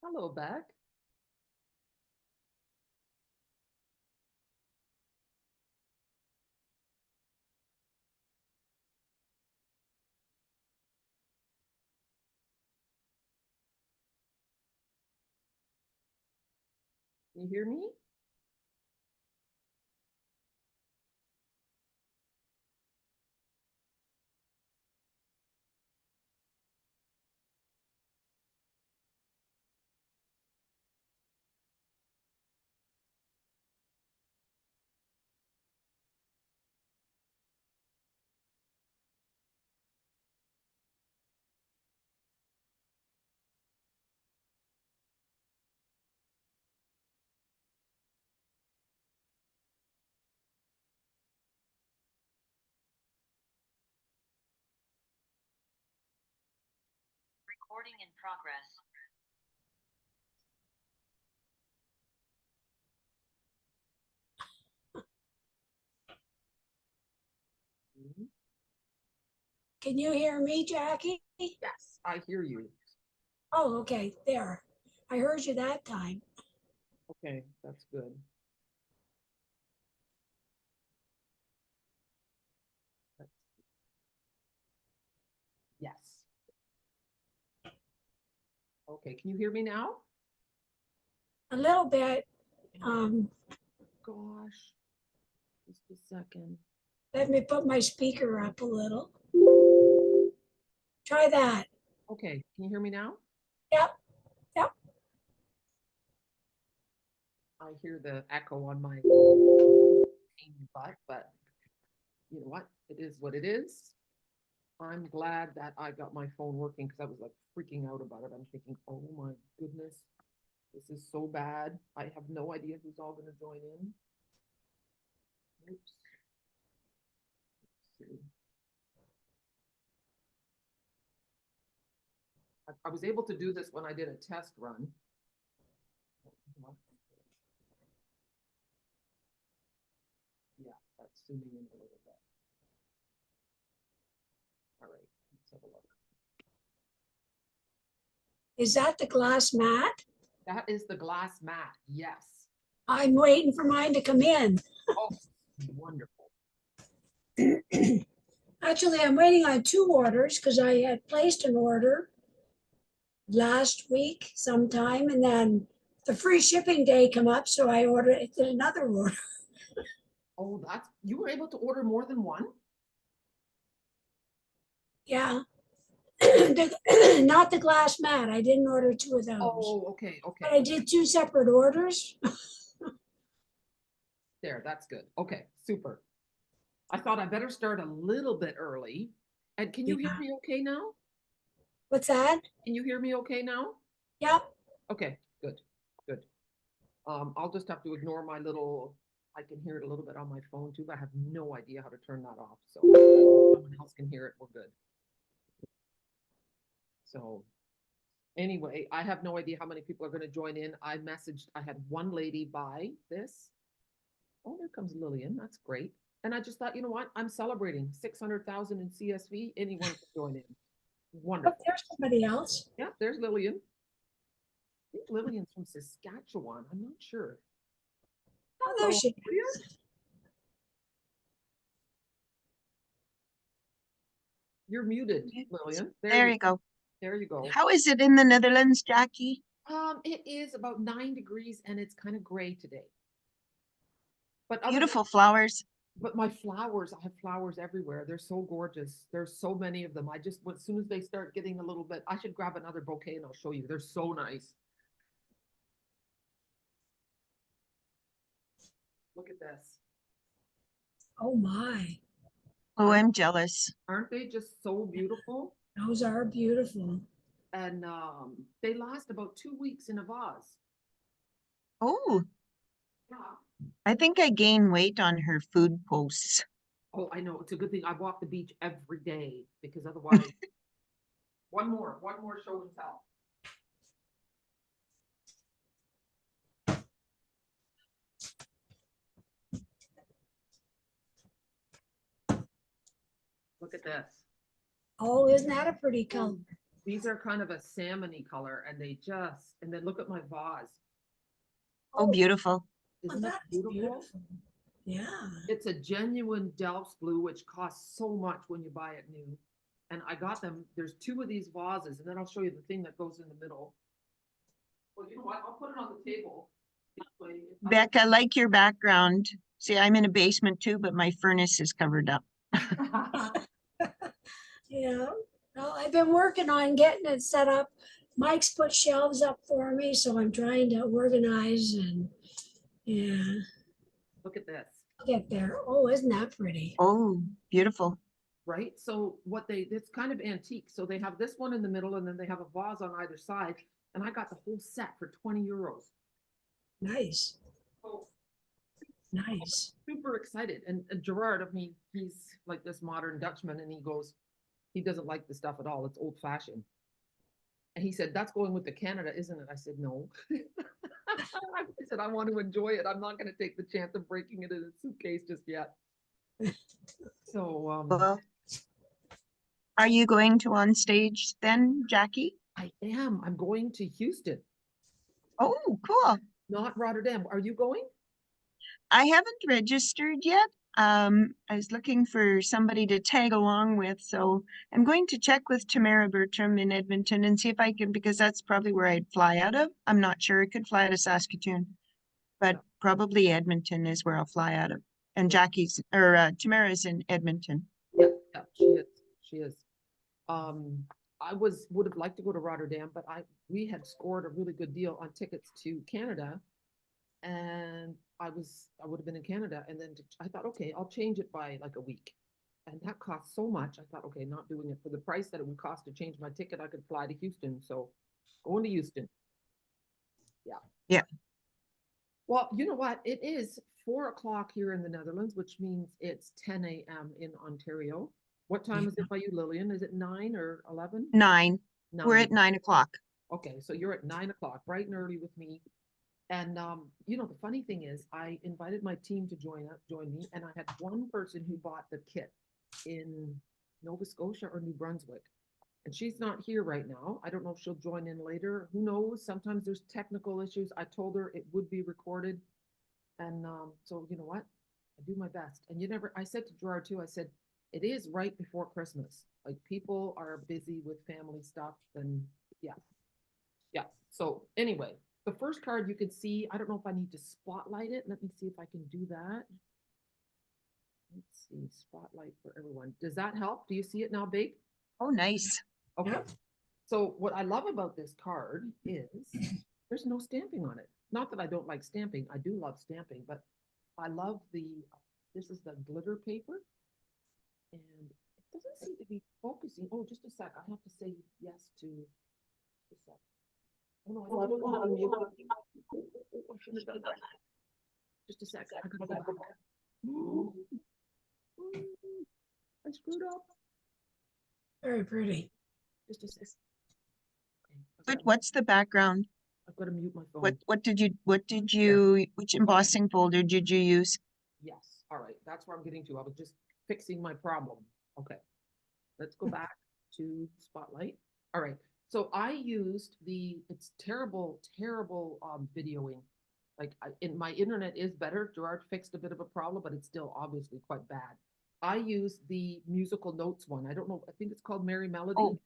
Hello, Beck. Can you hear me? Recording in progress. Mhm. Can you hear me, Jackie? Yes, I hear you. Oh, okay, there. I heard you that time. Okay, that's good. That's- Yes. Okay, can you hear me now? A little bit. Um, Gosh, just a second. Let me put my speaker up a little. Try that. Okay, can you hear me now? Yep, yep. I hear the echo on my butt, but you know what? It is what it is. I'm glad that I got my phone working because I was like freaking out about it. I'm thinking, oh my goodness, this is so bad. I have no idea who's all going to join in. Oops. Let's see. I was able to do this when I did a test run. Yeah, that's zooming in a little bit. All right, let's have a look. Is that the glass mat? That is the glass mat. Yes. I'm waiting for mine to come in. Oh, wonderful. Actually, I'm waiting on two orders because I had placed an order last week sometime, and then the free shipping day come up, so I ordered it, did another order. Oh, you were able to order more than one? Yeah. Not the glass mat. I didn't order two of those. Oh, okay, But okay. I did two separate orders. There, that's good. Okay, super. I thought I better start a little bit early. And can you hear Yeah. me okay now? What's that? Can you hear me okay now? Yep. Okay, good, good. I'll just have to ignore my little, I can hear it a little bit on my phone too, but I have no idea how to turn that off. So someone else can hear it, we're good. So anyway, I have no idea how many people are going to join in. I had one lady buy this. Oh, there comes Lillian. That's great. And I just thought, you know what? I'm celebrating 600,000 in CSV. Anyone can join in. Oh, Wonderful. there's somebody else. Yeah, there's Lillian. I think Lillian's from Saskatchewan. I'm not sure. Oh, there Hello, she Lillian. is. You're muted, Lillian. There you go. There you go. How is it in the Netherlands, Jackie? It is about 9 degrees and it's kind of gray today. But Beautiful flowers. but my flowers, I have flowers everywhere. They're so gorgeous. There's so many of them. As soon as they start getting a little bit, I should grab another bouquet and I'll show you. They're so nice. Look at this. Oh my, Oh, Aren't, I'm jealous. aren't they just so beautiful? those are beautiful. And they last about 2 weeks in a vase. Oh, Yeah. I think I gain weight on her food posts. Oh, I know. It's a good thing I walk the beach every day because otherwise, one more show and tell. Look at this. Oh, isn't that a pretty color? These are kind of a salmony color and and then look at my vase. Oh, beautiful. Well, Isn't that that's beautiful? beautiful. Yeah. It's a genuine Delft's blue, which costs so much when you buy it new. And I got them, there's two of these vases, and then I'll show you the thing that goes in the middle. Well, you know what? I'll put it on the table. This way, if I- Beck, I like your background. See, I'm in a basement too, but my furnace is covered up. Yeah. Well, I've been working on getting it set up. Mike's put shelves up for me, so I'm trying to organize and yeah, Look at this, get there. Oh, isn't that pretty? Oh, beautiful. right? So it's kind of antique. So they have this one in the middle, and then they have a vase on either side. And I got the whole set for 20 euros. Nice, So nice. super excited. And Gerard, I mean, he's like this modern Dutchman, and he doesn't like the stuff at all. It's old fashioned. And he said, "That's going with the Canada, isn't it?" I said, "No." I said, "I want to enjoy it. I'm not going to take the chance of breaking it in a suitcase just yet." So Well, are you going to on stage then, Jackie? I am. I'm going to Houston, Oh, cool. not Rotterdam. Are you going? I haven't registered yet. I was looking for somebody to tag along with, so I'm going to check with Tamara Bertram in Edmonton and see if I can, because that's probably where I'd fly out of. I'm not sure. I could fly out of Saskatoon, but probably Edmonton is where I'll fly out of. And Tamara's in Edmonton. Yeah, yeah, she is. She is. I would have liked to go to Rotterdam, but we had scored a really good deal on tickets to Canada, and I would have been in Canada, and then I thought, okay, I'll change it by like a week, and that cost so much. I thought, okay, not doing it for the price that it would cost to change my ticket. I could fly to Houston, so going to Houston. Yeah. Yeah. Well, you know what? It is 4 o'clock here in the Netherlands, which means it's 10 a.m. in Ontario. What time is it by you, Lillian? Is it 9 or 11? 9. We're 9. at 9 o'clock. Okay, so you're at 9 o'clock, bright and early with me. And the funny thing is, I invited my team to join me, and I had one person who bought the kit in Nova Scotia or New Brunswick. And she's not here right now. I don't know if she'll join in later. Who knows? Sometimes there's technical issues. I told her it would be recorded. And so you know what? I do my best. And I said to Gerard too, I said, it is right before Christmas. Like people are busy with family stuff and yeah. Yeah. So anyway, the first card you can see, I don't know if I need to spotlight it. Let me see if I can do that. Let's see, spotlight for everyone. Does that help? Do you see it now, big? Oh, nice. Okay. Yep. So what I love about this card is there's no stamping on it. Not that I don't like stamping. I do love stamping, but I love this is the glitter paper. And it doesn't seem to be focusing. Oh, just a sec. I have to say yes to just a sec. Oh, no, I don't know how to mute. I shouldn't have done that. Just a sec. I gotta go back. Ooh. I screwed up. Very pretty. Just a sec. But what's the background? I've got to mute my phone. Which embossing folder did you use? Yes. All right. That's where I'm getting to. I was just fixing my problem. Okay. Let's go back to Spotlight. All right. So I used it's terrible, terrible videoing. My internet is better. Gerard fixed a bit of a problem, but it's still obviously quite bad. I used the musical notes one. I don't know. I think it's called Merry Melody. Oh,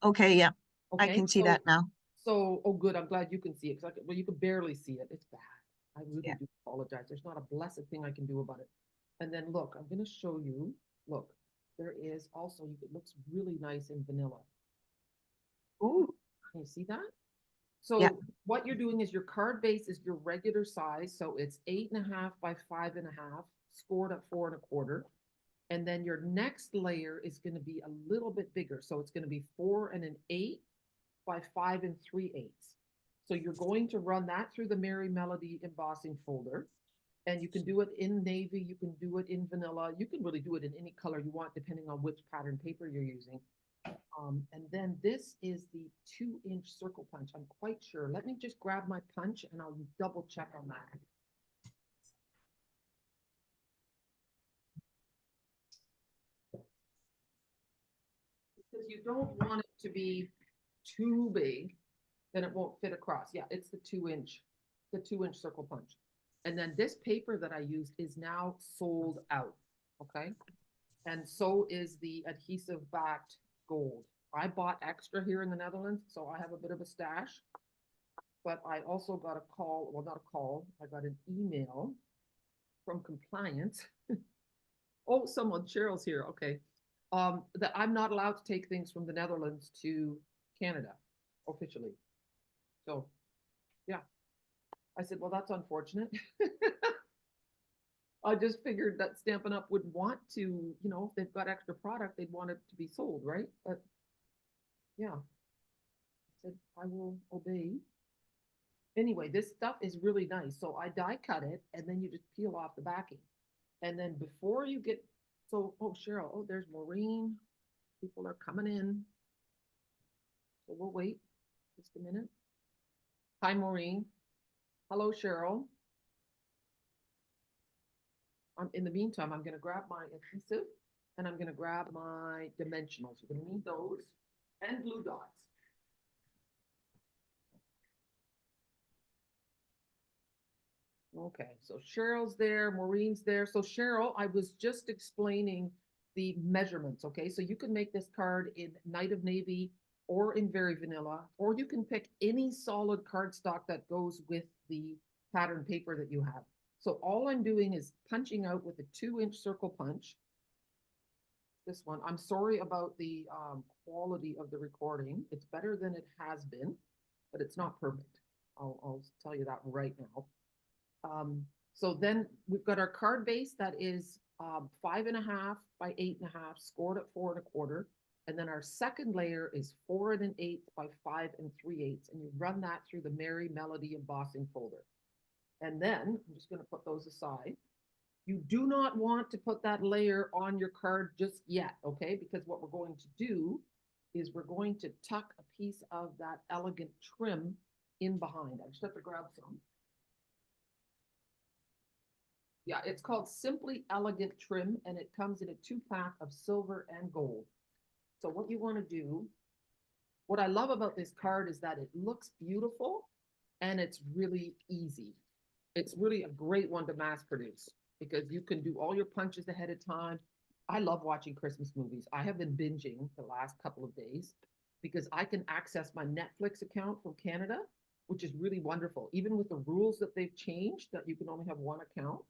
okay. Yeah. I Okay. can see that now. So, oh, good. I'm glad you can see it. Well, you can barely see it. It's bad. I really Yeah. do apologize. There's not a blessed thing I can do about it. And then look, I'm going to show you. Look, there is also, it looks really nice in vanilla. Ooh. Can you see that? So Yeah. what you're doing is your card base is your regular size. So it's 8.5 by 5.5, scored at 4.25. And then your next layer is going to be a little bit bigger. So it's going to be 4 and an 8 by 5 3/8. So you're going to run that through the Merry Melody embossing folder. And you can do it in navy, you can do it in vanilla, you can really do it in any color you want, depending on which pattern paper you're using. And then this is the 2-inch circle punch. I'm quite sure. Let me just grab my punch and I'll double check on that. Because you don't want it to be too big, then it won't fit across. Yeah, it's the 2-inch circle punch. And then this paper that I used is now sold out. Okay. And so is the adhesive backed gold. I bought extra here in the Netherlands, so I have a bit of a stash. But I also got a call, well, not a call, I got an email from compliance. Oh, someone, Cheryl's here. Okay. That I'm not allowed to take things from the Netherlands to Canada officially. So, yeah. I said, well, that's unfortunate. I just figured that Stampin' Up would want to, you know, if they've got extra product, they'd want it to be sold, right? But yeah, I said, I will obey. Anyway, this stuff is really nice. So I die cut it and then you just peel off the backing. And then before you get, so, oh, Cheryl, oh, there's Maureen. People are coming in. So we'll wait just a minute. Hi, Maureen. Hello, Cheryl. In the meantime, I'm going to grab my adhesive and I'm going to grab my dimensionals. You're going to need those and glue dots. Okay, so Cheryl's there, Maureen's there. So Cheryl, I was just explaining the measurements, okay? So you can make this card in Night of Navy or in Very Vanilla, or you can pick any solid cardstock that goes with the pattern paper that you have. So all I'm doing is punching out with a 2-inch circle punch. This one, I'm sorry about the quality of the recording. It's better than it has been, but it's not perfect. I'll tell you that right now. So then we've got our card base that is 5.5 by 8.5, scored at 4 1/4. And then our second layer is 4 1/8 by 5 3/8. And you run that through the Merry Melody embossing folder. And then I'm just going to put those aside. You do not want to put that layer on your card just yet, okay? Because what we're going to do is we're going to tuck a piece of that elegant trim in behind. I just have to grab some. Yeah, it's called Simply Elegant Trim, and it comes in a 2-pack of silver and gold. So what you want to do, what I love about this card is that it looks beautiful and it's really easy. It's really a great one to mass produce because you can do all your punches ahead of time. I love watching Christmas movies. I have been binging the last couple of days because I can access my Netflix account from Canada, which is really wonderful. Even with the rules that they've changed that you can only have one account,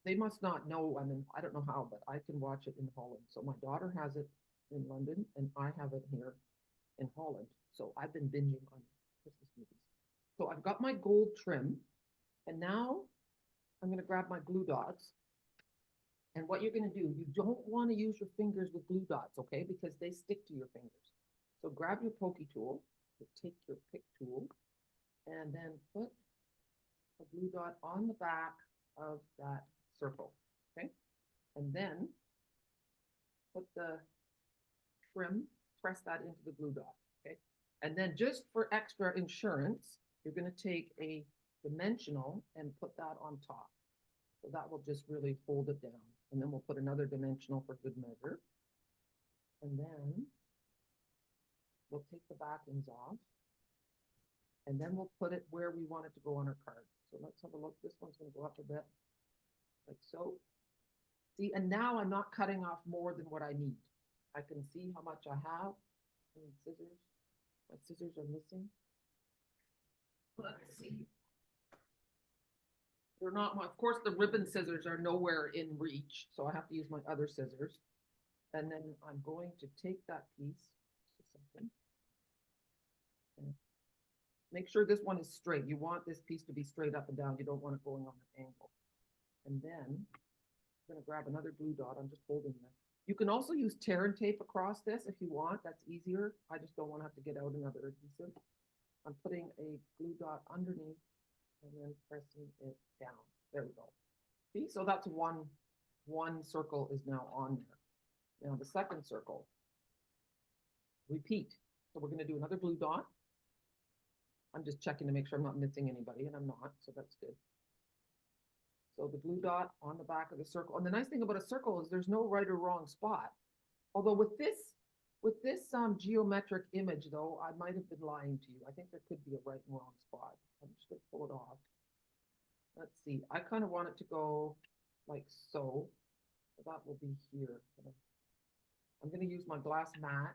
they must not know. I mean, I don't know how, but I can watch it in Holland. So my daughter has it in London and I have it here in Holland. So I've been binging on Christmas movies. So I've got my gold trim and now I'm going to grab my glue dots. And what you're going to do, you don't want to use your fingers with glue dots, okay? Because they stick to your fingers. So grab your pokey tool, take your pick tool, and then put a glue dot on the back of that circle, okay? And then put the trim, press that into the glue dot, okay? And then just for extra insurance, you're going to take a dimensional and put that on top. So that will just really hold it down. And then we'll put another dimensional for good measure. And then we'll take the backings off. And then we'll put it where we want it to go on our card. So let's have a look. This one's going to go up a bit, like so. See, and now I'm not cutting off more than what I need. I can see how much I have. I need scissors. My scissors are missing. Let's see. They're not, of course, the ribbon scissors are nowhere in reach, so I have to use my other scissors. And then I'm going to take that piece, just a second. And make sure this one is straight. You want this piece to be straight up and down. You don't want it going on an angle. And then I'm going to grab another glue dot. I'm just holding that. You can also use tear and tape across this if you want. That's easier. I just don't want to have to get out another adhesive. I'm putting a glue dot underneath and then pressing it down. There we go. See, so that's one circle is now on there. Now the second circle, repeat. So we're going to do another glue dot. I'm just checking to make sure I'm not missing anybody, and I'm not, so that's good. So the glue dot on the back of the circle. And the nice thing about a circle is there's no right or wrong spot. Although with this With this geometric image though, I might have been lying to you. I think there could be a right and wrong spot. I'm just gonna pull it off. Let's see, I kind of want it to go like so. So that will be here. I'm gonna use my glass mat.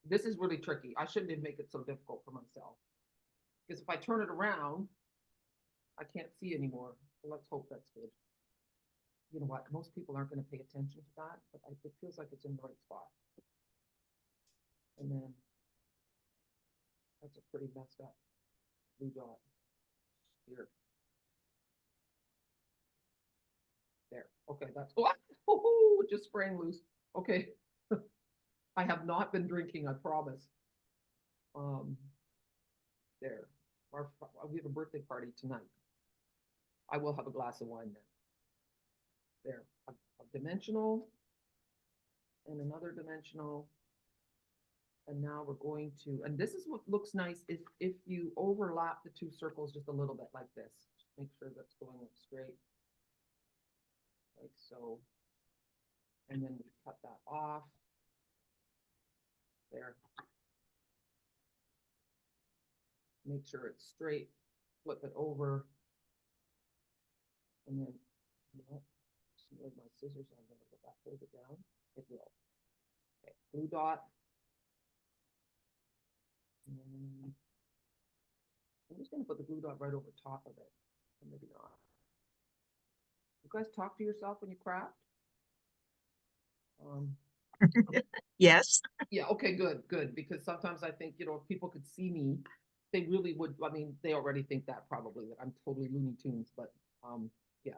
This is really tricky. I shouldn't even make it so difficult for myself. Because if I turn it around, I can't see anymore. So let's hope that's good. You know what? Most people aren't going to pay attention to that, but it feels like it's in the right spot. And then that's a pretty messed up blue dot here. There. Okay, that's what? Oh, just sprang loose. Okay. I have not been drinking, I promise. There. We have a birthday party tonight. I will have a glass of wine then. There. A dimensional and another dimensional. And now we're going to, and this is what looks nice is if you overlap the two circles just a little bit like this. Just make sure that's going up straight. Like so. And then we cut that off. There. Make sure it's straight. Flip it over. And then, you know, with my scissors, I'm going to put that further down. It will. Okay, blue dot. And I'm just going to put the glue dot right over top of it. Or maybe not. You guys talk to yourself when you craft? Yes. Yeah, okay, good, good. Because sometimes I think, you know, if people could see me, they really would. I mean, they already think that probably that I'm totally Looney Tunes, but yeah,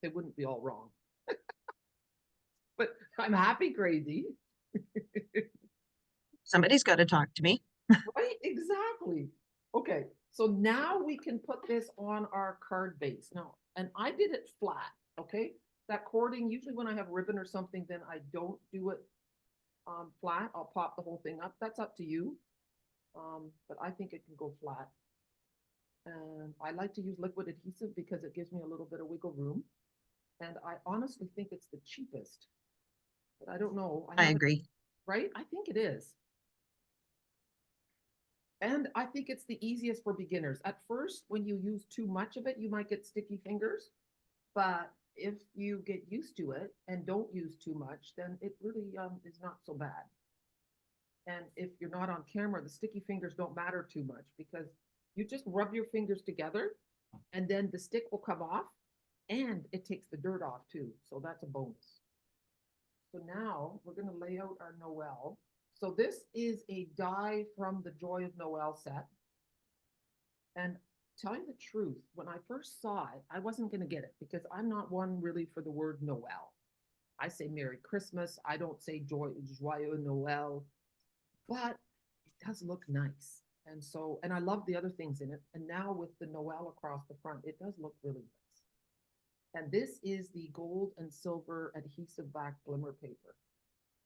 they wouldn't be all wrong. But I'm happy crazy. Somebody's got to talk to me. Right, exactly. Okay, so now we can put this on our card base. Now, and I did it flat, okay? That cording, usually when I have ribbon or something, then I don't do it flat. I'll pop the whole thing up. That's up to you. But I think it can go flat. And I like to use liquid adhesive because it gives me a little bit of wiggle room. And I honestly think it's the cheapest. But I don't know. I agree. Right? I think it is. And I think it's the easiest for beginners. At first, when you use too much of it, you might get sticky fingers. But if you get used to it and don't use too much, then it really is not so bad. And if you're not on camera, the sticky fingers don't matter too much because you just rub your fingers together and then the stick will come off and it takes the dirt off too. So that's a bonus. So now we're going to lay out our Noel. So this is a die from the Joy of Noel set. And telling the truth, when I first saw it, I wasn't going to get it because I'm not one really for the word Noel. I say Merry Christmas. I don't say Joyeux Noel, but it does look nice. And so, and I love the other things in it. And now with the Noel across the front, it does look really nice. And this is the gold and silver adhesive back glimmer paper.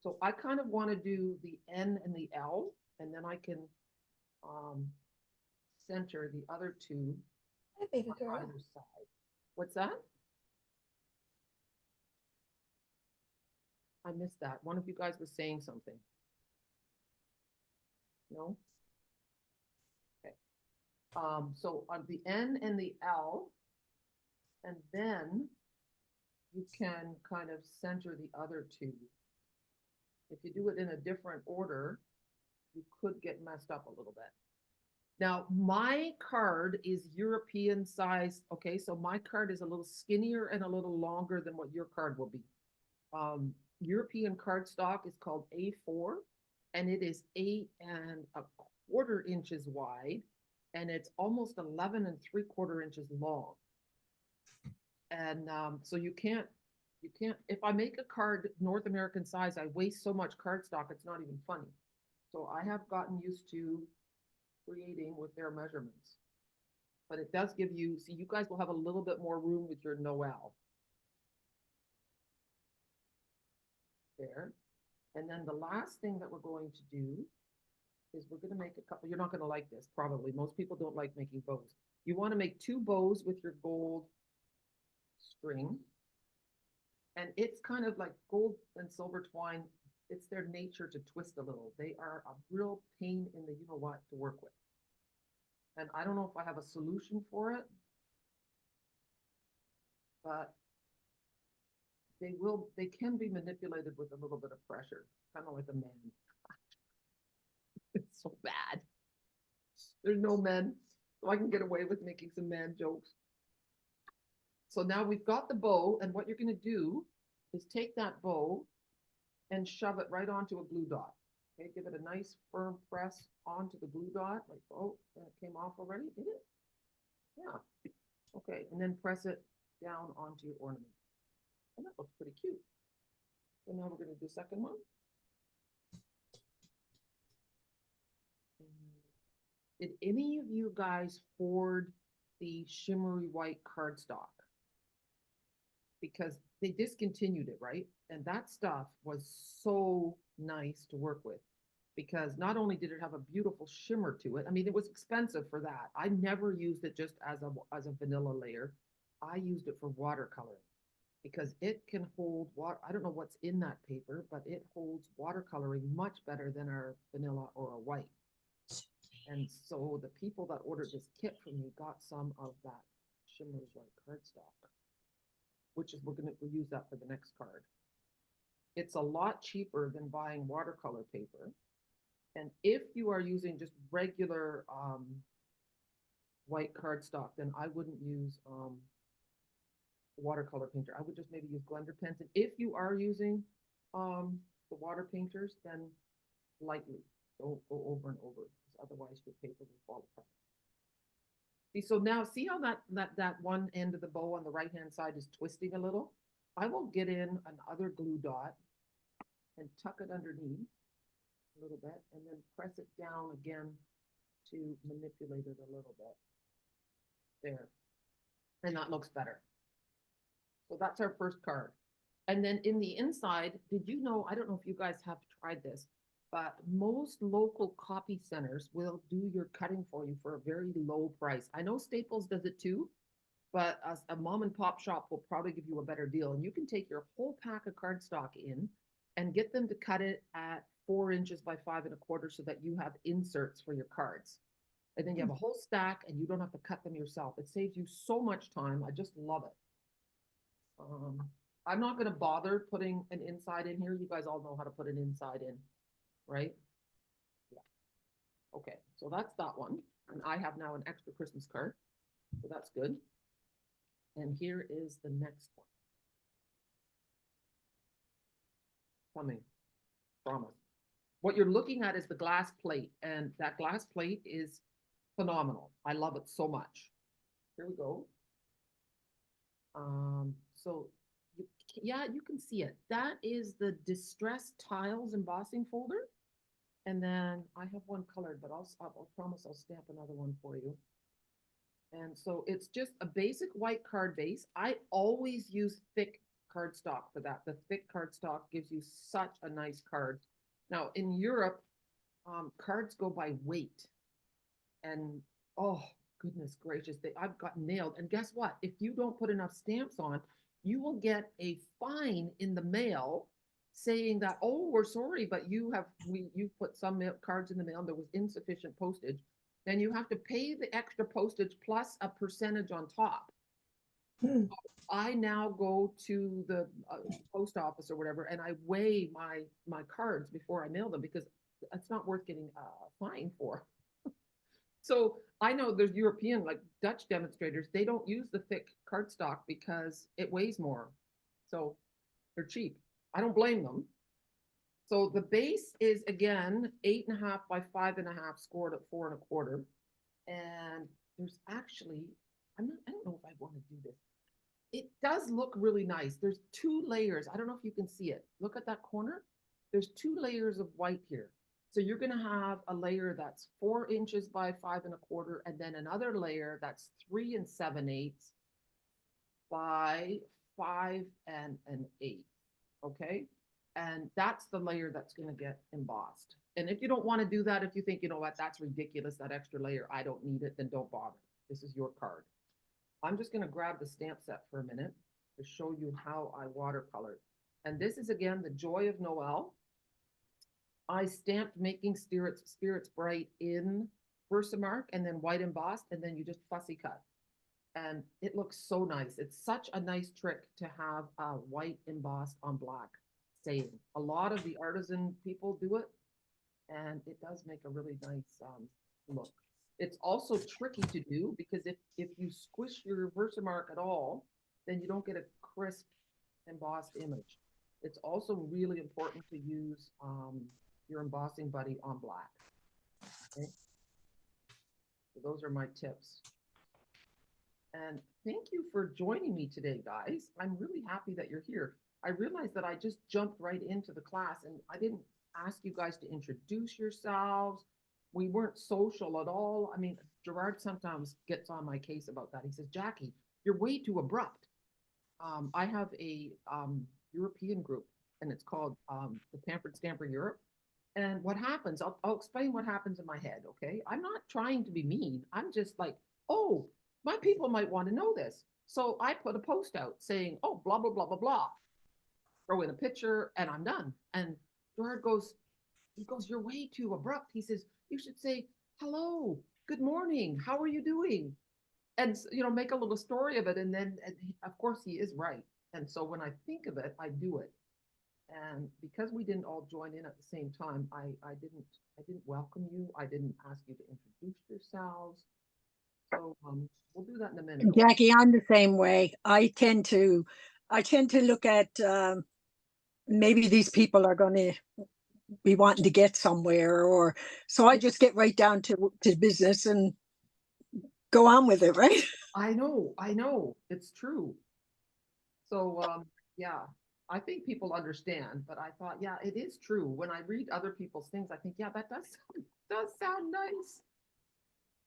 So I kind of want to do the N and the L, and then I can center the other two Hi, baby on girl. either side. What's that? I missed that. One of you guys was saying something. No? Okay. So on the N and the L, and then you can kind of center the other two. If you do it in a different order, you could get messed up a little bit. Now, my card is European size. Okay, so my card is a little skinnier and a little longer than what your card will be. European cardstock is called A4, and it is 8¼ inches wide, and it's almost 11¾ inches long. And so you can't, if I make a card North American size, I waste so much cardstock, it's not even funny. So I have gotten used to creating with their measurements. But it does give you, see, you guys will have a little bit more room with your Noel. There. And then the last thing that we're going to do is we're going to make a couple, you're not going to like this, probably. Most people don't like making bows. You want to make 2 bows with your gold string. And it's kind of like gold and silver twine. it's their nature to twist a little. They are a real pain in the you-know-what to work with. And I don't know if I have a solution for it, but they can be manipulated with a little bit of pressure, kind of like a man. It's so bad. There's no men, so I can get away with making some man jokes. So now we've got the bow, and what you're gonna do is take that bow and shove it right onto a glue dot. Okay, give it a nice firm press onto the glue dot, like, oh, and it came off already, did it? Yeah. Okay, and then press it down onto your ornament. And that looks pretty cute. So now we're gonna do the second one. Did any of you guys hoard the shimmery white cardstock? Because they discontinued it, right? And that stuff was so nice to work with because not only did it have a beautiful shimmer to it, I mean, it was expensive for that. I never used it just as a vanilla layer. I used it for watercoloring because it can hold water. I don't know what's in that paper, but it holds watercoloring much better than our vanilla or a white. And so the people that ordered this kit from me got some of that shimmery white cardstock, which is we'll use that for the next card. It's a lot cheaper than buying watercolor paper. And if you are using just regular white cardstock, then I wouldn't use watercolor painter. I would just maybe use blender pens. And if you are using the water painters, then lightly. Don't go over and over, because otherwise your paper will fall apart. See, so now see how that one end of the bow on the right hand side is twisting a little? I will get in another glue dot and tuck it underneath a little bit and then press it down again to manipulate it a little bit. There. And that looks better. So that's our first card. And then in the inside, did you know, I don't know if you guys have tried this, but most local copy centers will do your cutting for you for a very low price. I know Staples does it too, but a mom and pop shop will probably give you a better deal. And you can take your whole pack of cardstock in and get them to cut it at 4 inches by 5 1/4 so that you have inserts for your cards. And then you have a whole stack and you don't have to cut them yourself. It saves you so much time. I just love it. I'm not going to bother putting an inside in here. You guys all know how to put an inside in, right? Yeah. Okay, so that's that one. And I have now an extra Christmas card. So that's good. And here is the next one. Coming. Promise. What you're looking at is the glass plate, and that glass plate is phenomenal. I love it so much. Here we go. So yeah, you can see it. That is the Distress Tiles embossing folder. And then I have one colored, but I'll promise I'll stamp another one for you. And so it's just a basic white card base. I always use thick cardstock for that. The thick cardstock gives you such a nice card. Now in Europe, cards go by weight. And oh, goodness gracious, I've got nailed. And guess what? If you don't put enough stamps on, you will get a fine in the mail saying that, oh, we're sorry, but you put some cards in the mail and there was insufficient postage. Then you have to pay the extra postage plus a percentage on top. Hmm. I now go to the post office or whatever, and I weigh my cards before I mail them because it's not worth getting a fine for. So I know there's European, like Dutch demonstrators, they don't use the thick cardstock because it weighs more. So they're cheap. I don't blame them. So the base is again 8.5 by 5.5 scored at 4 1/4. And there's actually, I don't know if I want to do this. It does look really nice. There's 2 layers. I don't know if you can see it. Look at that corner. There's 2 layers of white here. So you're going to have a layer that's 4 inches by 5 1/4, and then another layer that's 3 7/8 by 5 1/8. Okay. And that's the layer that's going to get embossed. And if you don't want to do that, if you think, you know what, that's ridiculous, that extra layer, I don't need it, then don't bother. This is your card. I'm just going to grab the stamp set for a minute to show you how I watercolored. And this is again the Joy of Noel. I stamped Making Spirits Bright in Versamark and then white embossed, and then you just fussy cut. And it looks so nice. It's such a nice trick to have white embossed on black saying. A lot of the artisan people do it, and it does make a really nice look. It's also tricky to do because if you squish your Versamark at all, then you don't get a crisp embossed image. It's also really important to use your embossing buddy on black. Okay? So those are my tips. And thank you for joining me today, guys. I'm really happy that you're here. I realized that I just jumped right into the class and I didn't ask you guys to introduce yourselves. We weren't social at all. I mean, Gerard sometimes gets on my case about that. He says, Jackie, you're way too abrupt. I have a European group and it's called the Pampered Stamper Europe. And what happens, I'll explain what happens in my head, okay? I'm not trying to be mean. I'm just like, oh, my people might want to know this. So I put a post out saying, oh, blah, blah, blah, blah, blah. Throw in a picture and I'm done. And Gerard goes, you're way too abrupt. He says, you should say, hello, good morning, how are you doing? And, make a little story of it. And then, of course, he is right. And so when I think of it, I do it. And because we didn't all join in at the same time, I didn't welcome you. I didn't ask you to introduce yourselves. So we'll do that in a minute. Okay? Jackie, I'm the same way. I tend to look at maybe these people are going to be wanting to get somewhere, or so I just get right down to business and go on with it, right? I know, it's true. So yeah, I think people understand, but I thought, yeah, it is true. When I read other people's things, I think, yeah, that does sound nice.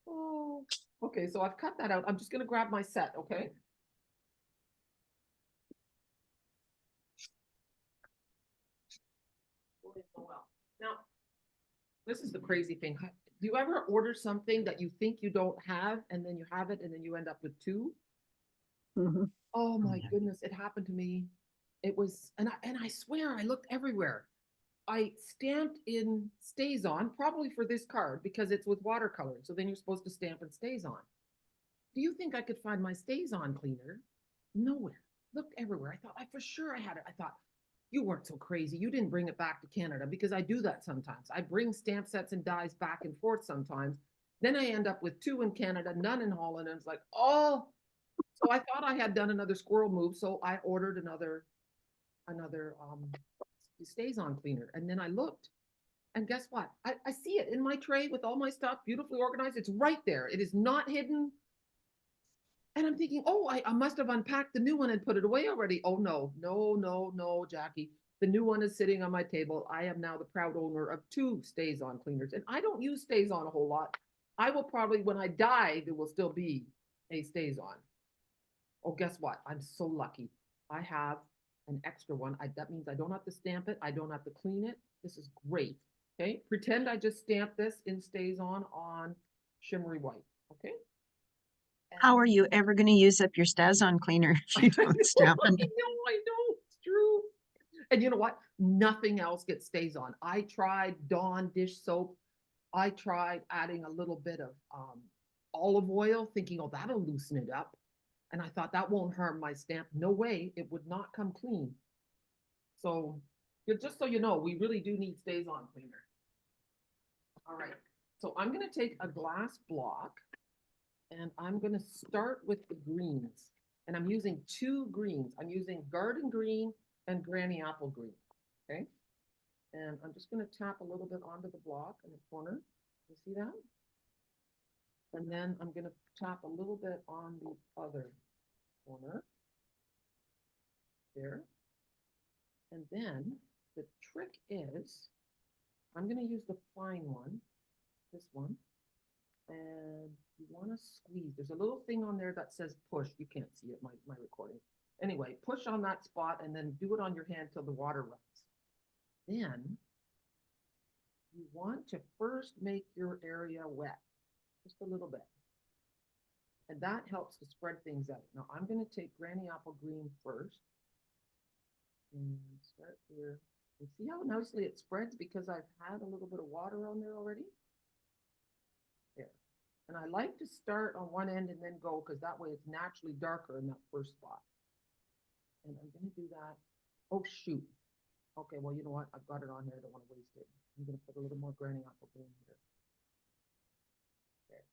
Oh, okay, so I've cut that out. I'm just gonna grab my set, okay? Now, this is the crazy thing. Do you ever order something that you think you don't have, and then you have it, and then you end up with two? Mhm. Oh my goodness, it happened to me. It was, and I swear I looked everywhere. I stamped in stays on, probably for this card because it's with watercolor. So then you're supposed to stamp and stays on. Do you think I could find my stays on cleaner? Nowhere. Looked everywhere. I thought I for sure I had it. I thought you weren't so crazy. You didn't bring it back to Canada because I do that sometimes. I bring stamp sets and dies back and forth sometimes. Then I end up with two in Canada, none in Holland. And it's like, oh, so I thought I had done another squirrel move. So I ordered another stays on cleaner. And then I looked and guess what? I see it in my tray with all my stuff beautifully organized. It's right there. It is not hidden. And I'm thinking, oh, I must have unpacked the new one and put it away already. Oh, no, Jackie. The new one is sitting on my table. I am now the proud owner of two stays on cleaners. And I don't use stays on a whole lot. I will probably, when I die, there will still be a stays on. Oh, guess what? I'm so lucky. I have an extra one. That means I don't have to stamp it. I don't have to clean it. This is great. Okay. Pretend I just stamped this in stays on shimmery white. Okay. How are you ever going to use up your STAS-on cleaner if you don't stamp it? I know, it's true. And you know what? Nothing else gets stays on. I tried Dawn dish soap. I tried adding a little bit of olive oil, thinking, oh, that'll loosen it up. And I thought that won't harm my stamp. No way, it would not come clean. So just so you know, we really do need stays on cleaner. All right, so I'm gonna take a glass block and I'm gonna start with the greens. And I'm using two greens. I'm using garden green and granny apple green, okay? And I'm just gonna tap a little bit onto the block in the corner. You see that? And then I'm gonna tap a little bit on the other corner. There. And then the trick is, I'm gonna use the fine one, this one, and you want to squeeze. There's a little thing on there that says push. You can't see it, my recording. Anyway, push on that spot and then do it on your hand till the water runs. Then you want to first make your area wet, just a little bit. And that helps to spread things out. Now I'm going to take granny apple green first and start here You see how nicely it spreads because I've had a little bit of water on there already? There. And I like to start on one end and then go because that way it's naturally darker in that first spot. And I'm gonna do that. Oh, shoot. Okay, well, you know what? I've got it on here. I don't want to waste it. I'm gonna put a little more granny apple green here. There.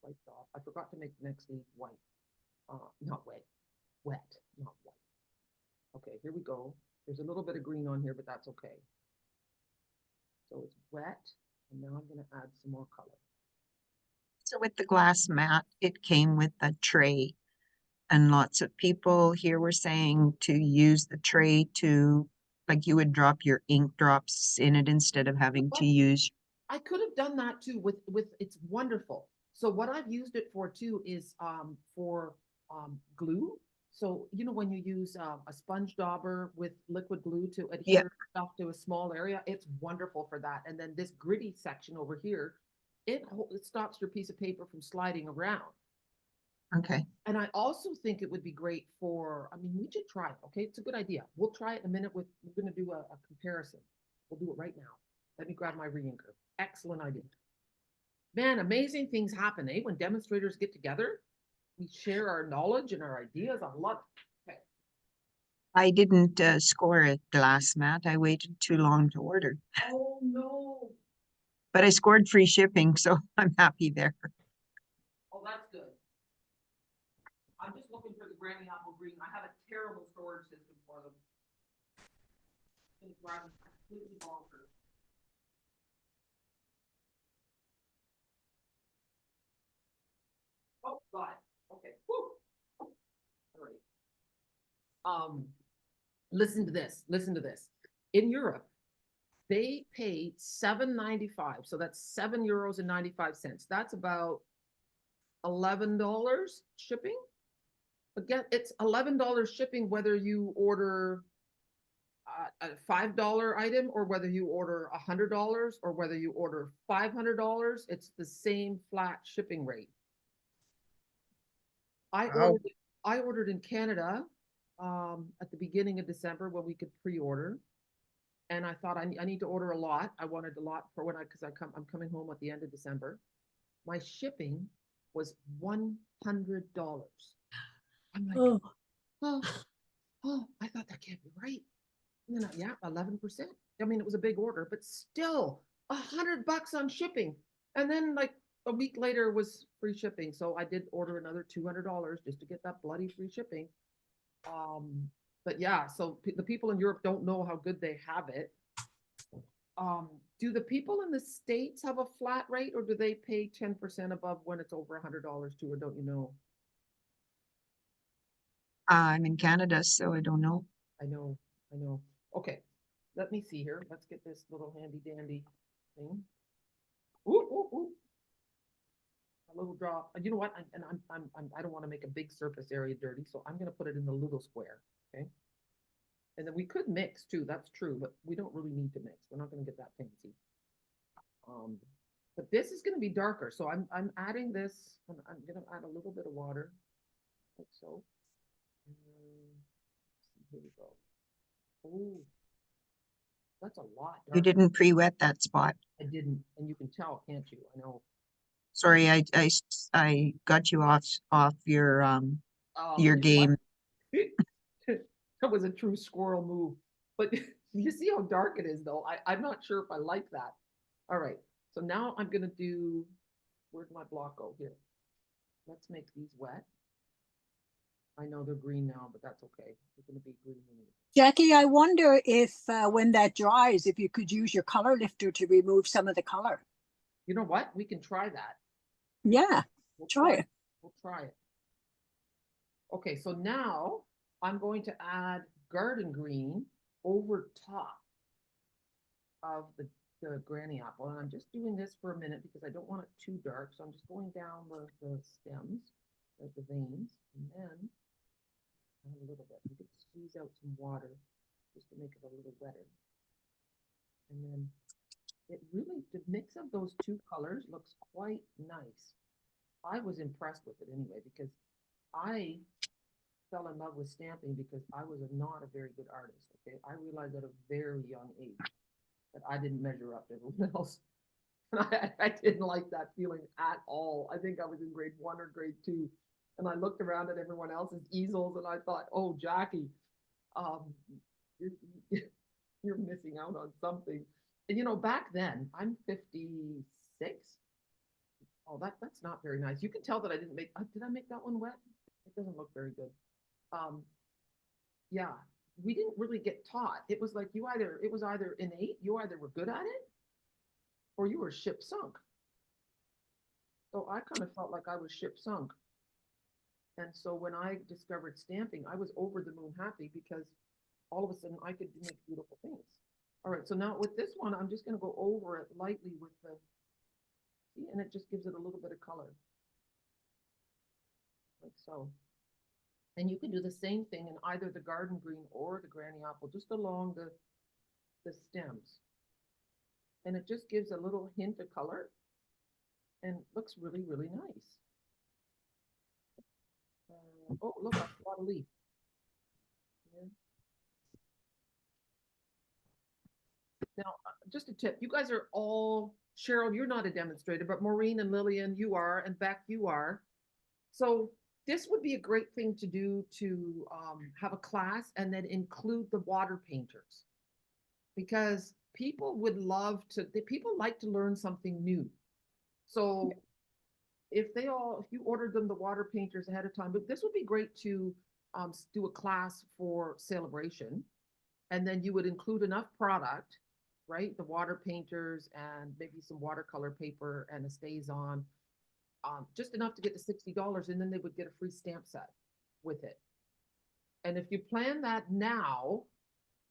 Wiped off. I forgot to make the next leaf white. Not wet. Wet, not white. Okay, here we go. There's a little bit of green on here, but that's okay. So it's wet, and now I'm gonna add some more color. So with the glass mat, it came with a tray. And lots of people here were saying to use the tray to, like you would drop your ink drops in it instead of having to use. I could have done that too with it's wonderful. So what I've used it for too is for glue. So you know when you use a sponge dauber with liquid glue to Yeah. adhere stuff to a small area, it's wonderful for that. And then this gritty section over here, it stops your piece of paper from sliding around. Okay. And I also think it would be great for, I mean, we should try it. Okay, it's a good idea. We'll try it in a minute with, we're going to do a comparison. We'll do it right now. Let me grab my re-inker. Excellent idea. Man, amazing things happen, eh? When demonstrators get together, we share our knowledge and our ideas. I love it. Okay. I didn't score a glass mat. I waited too long to order, Oh, no. but I scored free shipping, so I'm happy there. Oh, that's good. I'm just looking for the granny apple green. I have a terrible storage system for them. It's driving me completely bonkers. Oh, got it. Okay. Woo. All right. Listen to this. Listen to this. In Europe, they pay $7.95. So that's €7.95. That's about $11 shipping. Again, it's $11 shipping whether you order a $5 item or whether you order $100 or whether you order $500. It's the same flat shipping rate. I Wow. ordered I ordered in Canada at the beginning of December when we could pre-order, and I thought I need to order a lot. I wanted a lot for when I'm coming home at the end of December. My shipping was $100. I'm like, Oh, oh, oh, I thought that can't be right. And then yeah, 11%. I mean, it was a big order, but still $100 on shipping. And then like a week later was free shipping. So I did order another $200 just to get that bloody free shipping. But yeah, so the people in Europe don't know how good they have it. Do the people in the States have a flat rate or do they pay 10% above when it's over $100 too, or don't you know? I'm in Canada, so I don't know. I know, I know. Okay, let me see here. Let's get this little handy dandy thing. Ooh, ooh, ooh. A little drop. You know what? I don't want to make a big surface area dirty, so I'm going to put it in the little square. Okay. And then we could mix too. That's true, but we don't really need to mix. We're not going to get that fancy. But this is going to be darker, so I'm adding this. I'm going to add a little bit of water, like so. And here we go. Oh, that's a lot You darker. didn't pre-wet that spot. I didn't, and you can tell, can't you? I know. Sorry, I got you off your Oh, your you know what? game. That was a true squirrel move. But you see how dark it is, though. I'm not sure if I like that. All right. So now I'm going to do, where'd my block go? Here. Let's make these wet. I know they're green now, but that's okay. They're going to be green. Jackie, I wonder if when that dries, if you could use your color lifter to remove some of the color. You know what? We can try that. Yeah, We'll try it. We'll try it. Okay, so now I'm going to add garden green over top of the granny apple. And I'm just doing this for a minute because I don't want it too dark. So I'm just going down the stems, like the veins, and then a little bit. You could squeeze out some water just to make it a little wetter. And then it really, the mix of those two colors looks quite nice. I was impressed with it anyway because I fell in love with stamping because I was not a very good artist, okay? I realized at a very young age that I didn't measure up to everyone else. And I didn't like that feeling at all. I think I was in grade 1 or grade 2. And I looked around at everyone else's easels and I thought, oh, Jackie, um, you're, you're missing out on something. And you know, back then, I'm 56. Oh, that's not very nice. You can tell that I didn't make, did I make that one wet? It doesn't look very good. Um, yeah, we didn't really get taught. It was like it was either innate, you either were good at it or you were ship sunk. So I kind of felt like I was ship sunk. And so when I discovered stamping, I was over the moon happy because all of a sudden I could make beautiful things. All right, so now with this one, I'm just going to go over it lightly with the, see, and it just gives it a little bit of color. Like so. And you can do the same thing in either the garden green or the granny apple, just along the stems. And it just gives a little hint of color and looks really, really nice. Oh, look, I got a leaf. Yeah. Now, just a tip, you guys are all, Cheryl, you're not a demonstrator, but Maureen and Lillian, you are, and Beck, you are. So this would be a great thing to do to have a class and then include the water painters. Because people would love to, people like to learn something new. So if you ordered them the water painters ahead of time, but this would be great to do a class for celebration. And then you would include enough product, right? The water painters and maybe some watercolor paper and a StazOn, just enough to get to $60. And then they would get a free stamp set with it. And if you plan that now,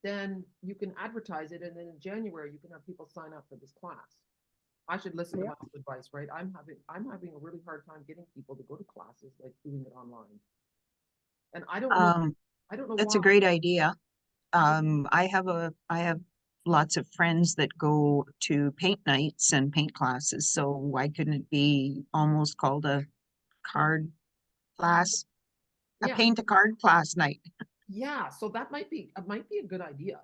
then you can advertise it. And then in January, you can have people sign up for this class. I should listen to my advice, right? I'm having a really hard time getting people to go to classes, like doing it online. And I don't know, I don't know That's a why. great idea. I have lots of friends that go to paint nights and paint classes, so why couldn't it be almost called a card class? A Yeah, paint a card class night. yeah. So that might be a good idea.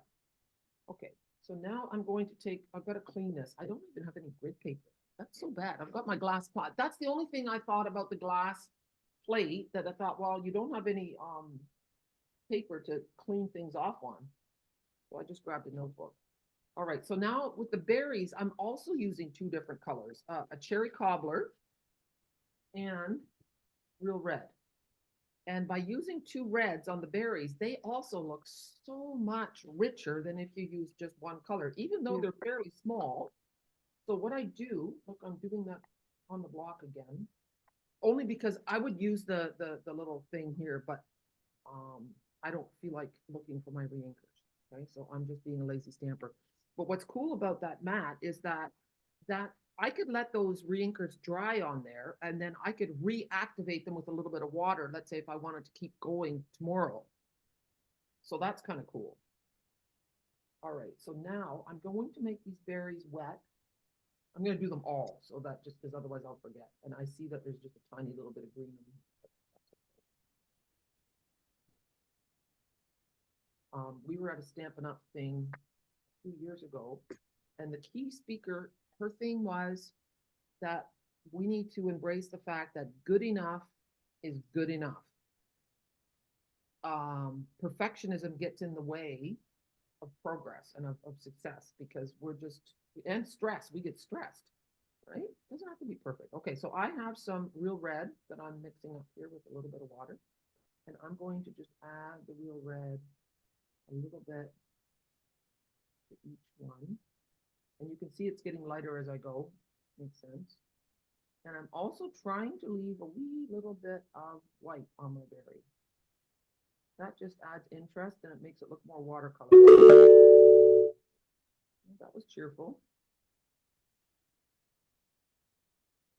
Okay, so now I'm going to take, I've got to clean this. I don't even have any grid paper. That's so bad. I've got my glass pot. That's the only thing I thought about the glass plate, that I thought, well, you don't have any paper to clean things off on. So I just grabbed a notebook. All right, so now with the berries, I'm also using two different colors, a cherry cobbler and real red. And by using two reds on the berries, they also look so much richer than if you use just one color, even though they're fairly small. So what I do, look, I'm doing that on the block again, only because I would use the little thing here, but I don't feel like looking for my reinkers. Okay, so I'm just being a lazy stamper. But what's cool about that mat is that I could let those reinkers dry on there, and then I could reactivate them with a little bit of water. Let's say if I wanted to keep going tomorrow. So that's kind of cool. All right, so now I'm going to make these berries wet. I'm going to do them all, so that just because otherwise I'll forget. And I see that there's just a tiny little bit of green in them. We were at a Stampin' Up thing 2 years ago, and the key speaker, her thing was that we need to embrace the fact that good enough is good enough. Perfectionism gets in the way of progress and of success because we're just, and stress, we get stressed, right? It doesn't have to be perfect. Okay, so I have some real red that I'm mixing up here with a little bit of water, and I'm going to just add the real red a little bit to each one. And you can see it's getting lighter as I go. Makes sense. And I'm also trying to leave a wee little bit of white on my berry. That just adds interest and it makes it look more watercolor. That was cheerful.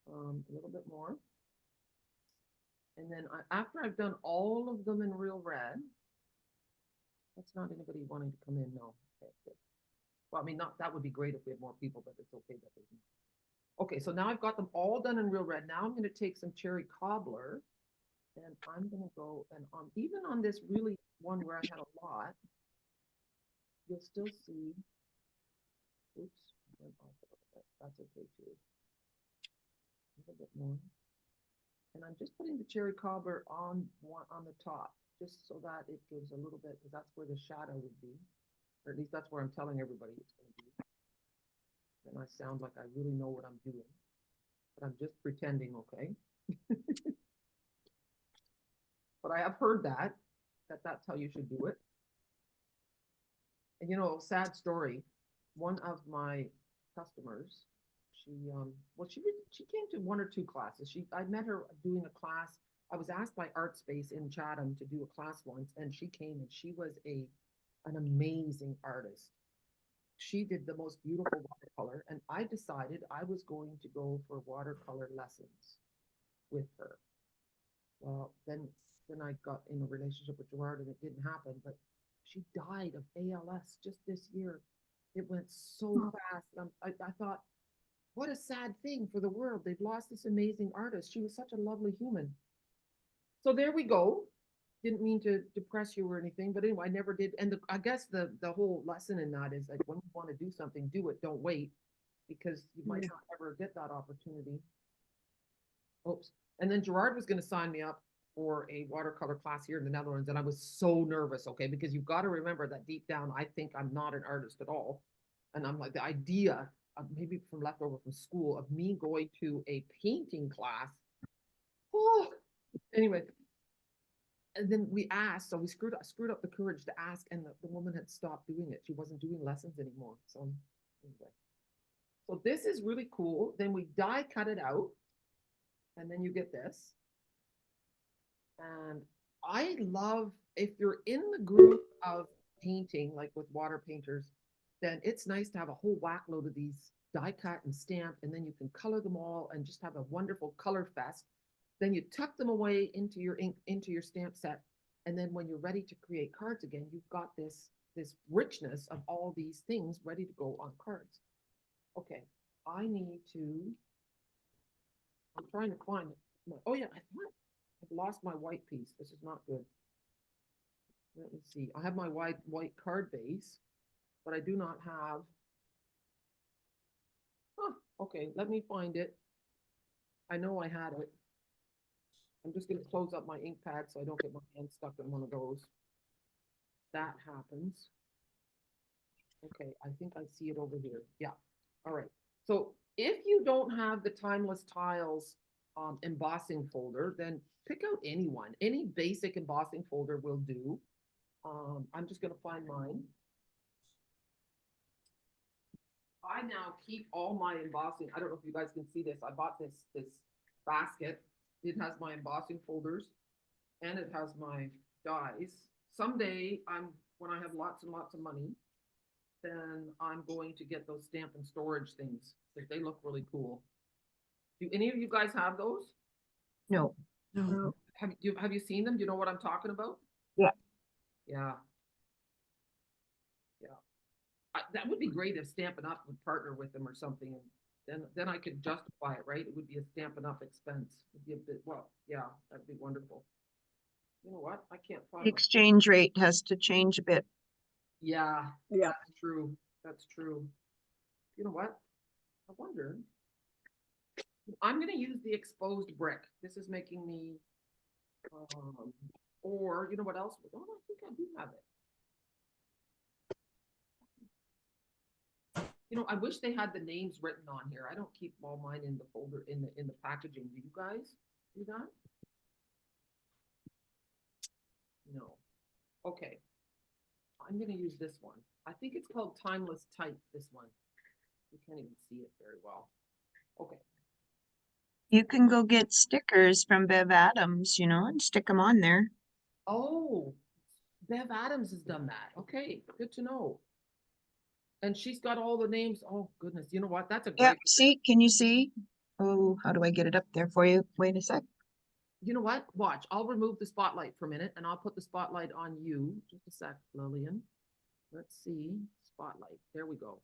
A little bit more. And then after I've done all of them in real red, that's not anybody wanting to come in, no. Okay, good. Well, I mean, not that would be great if we had more people, but it's okay that there's not. Okay, so now I've got them all done in real red. Now I'm going to take some cherry cobbler And I'm gonna go and even on this really one where I had a lot, you'll still see, oops, went off a little bit. That's okay too. A little bit more. And I'm just putting the cherry cobbler on on the top, just so that it gives a little bit, because that's where the shadow would be. Or at least that's where I'm telling everybody it's gonna be. And I sound like I really know what I'm doing, but I'm just pretending, okay? But I have heard that that's how you should do it. And sad story. One of my customers, she came to one or two classes. I met her doing a class. I was asked by Art Space in Chatham to do a class once, and she came and she was an amazing artist. She did the most beautiful watercolor, and I decided I was going to go for watercolor lessons with her. Well, then I got in a relationship with Gerard and it didn't happen, but she died of ALS just this year. It went so fast. I thought, what a sad thing for the world. They've lost this amazing artist. She was such a lovely human. So there we go. Didn't mean to depress you or anything, but anyway, I never did. And I guess the whole lesson in that is like when you want to do something, do it. Don't wait, because you might not ever get that opportunity. Oops. And then Gerard was going to sign me up for a watercolor class here in the Netherlands. And I was so nervous, okay, because you've got to remember that deep down, I think I'm not an artist at all. And I'm like, the idea of maybe from leftover from school of me going to a painting class. Oh, anyway. And then we asked, so we screwed up the courage to ask, and the woman had stopped doing it. She wasn't doing lessons anymore. So anyway. So this is really cool. Then we die cut it out. And then you get this. And I love, if you're in the group of painting, like with water painters, then it's nice to have a whole whack load of these die cut and stamp, and then you can color them all and just have a wonderful color fest. Then you tuck them away into your ink, into your stamp set. And then when you're ready to create cards again, you've got this richness of all these things ready to go on cards. Okay, I need to, I'm trying to find it. Oh yeah, I've lost my white piece. This is not good. Let me see. I have my white card base, but I do not have. Huh, okay, let me find it. I know I had it. I'm just going to close up my ink pad so I don't get my hand stuck in one of those. That happens. Okay, I think I see it over here. Yeah. All right. So if you don't have the Timeless Tiles embossing folder, then pick out anyone. Any basic embossing folder will do. I'm just going to find mine. I now keep all my embossing. I don't know if you guys can see this. I bought this basket. It has my embossing folders and it has my dies. Someday when I have lots and lots of money, then I'm going to get those stamp and storage things because they look really cool. Do any of you guys have those? No. No. Have you seen them? Do you know what I'm talking about? Yeah. Yeah. Yeah. That would be great if Stampin' Up would partner with them or something. And then I could justify it, right? It would be a Stampin' Up expense. It'd be a bit, well, yeah, that'd be wonderful. You know what? I can't find The exchange rate has to change a bit. Yeah, Yeah. that's true. That's true. You know what? I wonder. I'm going to use the exposed brick. This is making me, or you know what else? Oh, I think I do have it. I wish they had the names written on here. I don't keep all mine in the folder in the packaging. Do you guys do that? No. Okay. I'm going to use this one. I think it's called Timeless Type, this one. You can't even see it very well. Okay. You can go get stickers from Bev Adams, and stick them on there. Oh, Bev Adams has done that. Okay, good to know. And she's got all the names. Oh, goodness. You know what? That's a Yeah, great. see, can you see? Oh, how do I get it up there for you? Wait a sec. You know what? Watch. I'll remove the spotlight for a minute and I'll put the spotlight on you. Just a sec, Lillian. Let's see. Spotlight. There we go.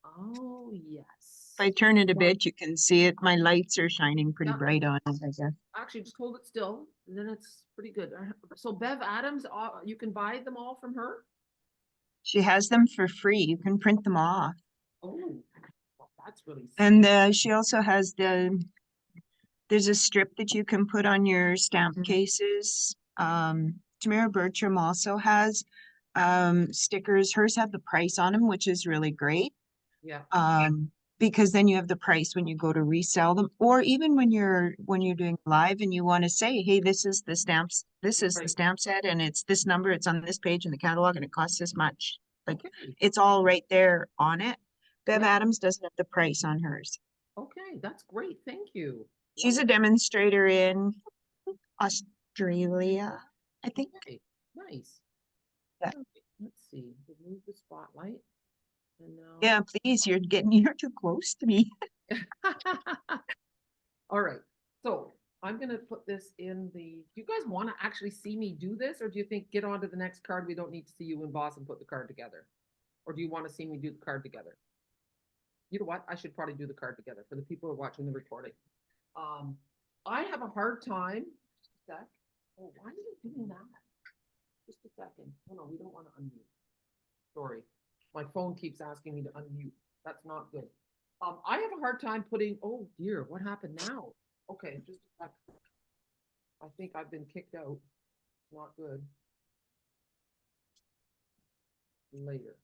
Oh, yes. If I turn it a bit, you can see it. My lights are shining pretty Yeah. bright on it, I guess. Actually, just hold it still, and then it's pretty good. So Bev Adams, you can buy them all from her? She has them for free. You can print them off. Oh, well, that's really. And she also has there's a strip that you can put on your stamp cases. Tamara Bertram also has stickers. Hers have the price on them, which is really great. Yeah, Because then you have the price when you go to resell them, or even when you're doing live and you want to say, hey, this is the stamps, this is the Right. stamp set, and it's this number, it's on this page in the catalog, and it costs this much. Like okay, it's all right there on it. Bev Yeah. Adams doesn't have the price on hers. okay, that's great, thank you. She's a demonstrator in Australia, I think. Okay, nice. Yeah. Okay, let's see, remove the spotlight, and now. Yeah, please, you're too close to me. All right, so I'm gonna put this in the, do you guys want to actually see me do this, or do you think get on to the next card, we don't need to see you emboss and put the card together? Or do you want to see me do the card together? You know what, I should probably do the card together for the people who are watching the recording. I have a hard time, sec. Oh, why are you doing that? Just a second, oh no, we don't want to unmute. Sorry, my phone keeps asking me to unmute, that's not good. I have a hard time putting, oh dear, what happened now? Okay, just a sec. I think I've been kicked out. Not good. Later.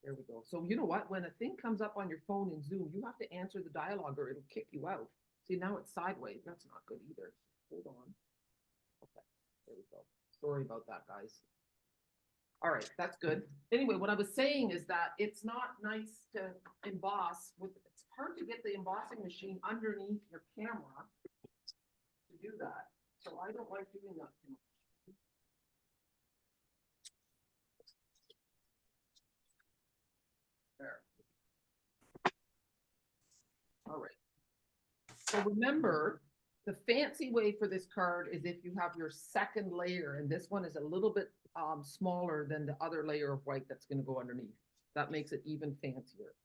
There we go. So you know what? When a thing comes up on your phone in Zoom, you have to answer the dialogue or it'll kick you out. See, now it's sideways. That's not good either. Hold on. Okay, there we go. Sorry about that, guys. All right, that's good. Anyway, what I was saying is that it's not nice to emboss with, it's hard to get the embossing machine underneath your camera to do that. So I don't like doing that too much. There. All right. So remember, the fancy way for this card is if you have your second layer, and this one is a little bit smaller than the other layer of white that's going to go underneath. That makes it even fancier,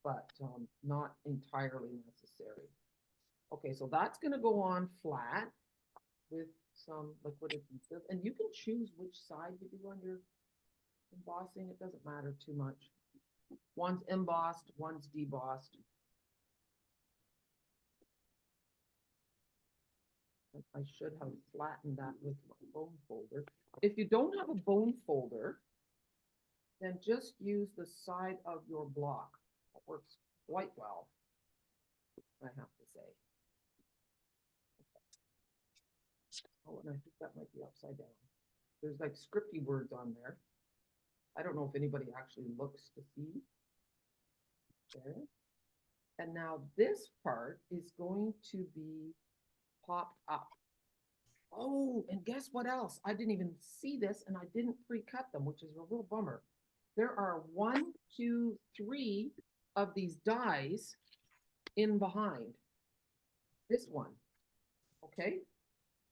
but not entirely necessary. Okay, so that's going to go on flat with some liquid adhesive, and you can choose which side you do on your embossing. It doesn't matter too much. One's embossed, one's debossed. I should have flattened that with my bone folder. If you don't have a bone folder, then just use the side of your block. That works quite well, I have to say. Oh, and I think that might be upside down. There's like scripty words on there. I don't know if anybody actually looks to see. There. And now this part is going to be popped up. Oh, and guess what else? I didn't even see this and I didn't pre-cut them, which is a real bummer. There are 1, 2, 3 of these dies in behind this one. Okay.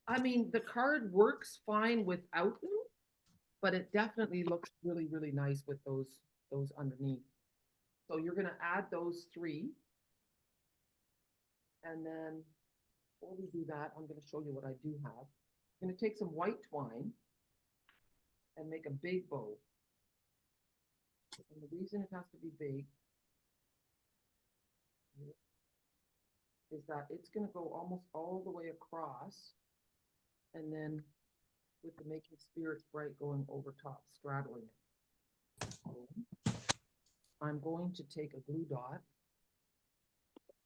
I mean, the card works fine without them, but it definitely looks really, really nice with those underneath. So you're going to add those 3. And then before we do that, I'm going to show you what I do have. I'm going to take some white twine and make a big bow. And the reason it has to be big is that it's going to go almost all the way across, and then with the Making Spirits Bright going over top, straddling it. So I'm going to take a glue dot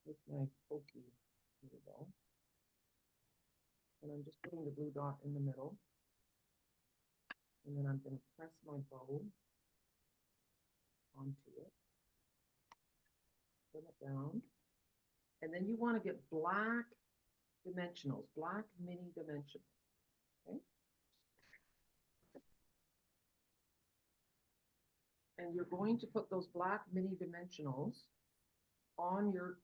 with my pokey. Here we go. And I'm just putting the glue dot in the middle. And then I'm going to press my bow onto it. Put it down. And then you want to get black dimensionals, black mini dimensionals. Okay. And you're going to put those black mini dimensionals on your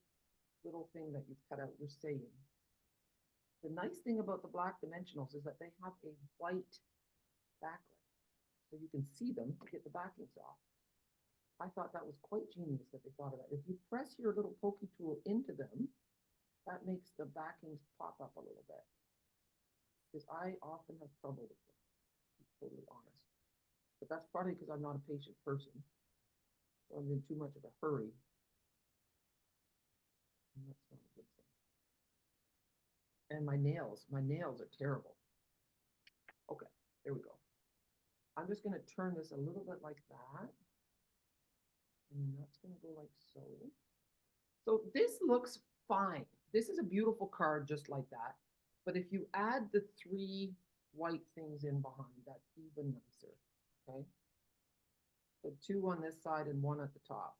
little thing that you've cut out, your saying. The nice thing about the black dimensionals is that they have a white background. So you can see them to get the backings off. I thought that was quite genius that they thought of that. If you press your little pokey tool into them, that makes the backings pop up a little bit. Because I often have trouble with it, to be totally honest. But that's probably because I'm not a patient person. So I'm in too much of a hurry. And that's not a good thing. And my nails are terrible. Okay, there we go. I'm just gonna turn this a little bit like that. And that's gonna go like so. So this looks fine. This is a beautiful card just like that. But if you add the 3 white things in behind, that's even nicer, okay? So 2 on this side and 1 at the top.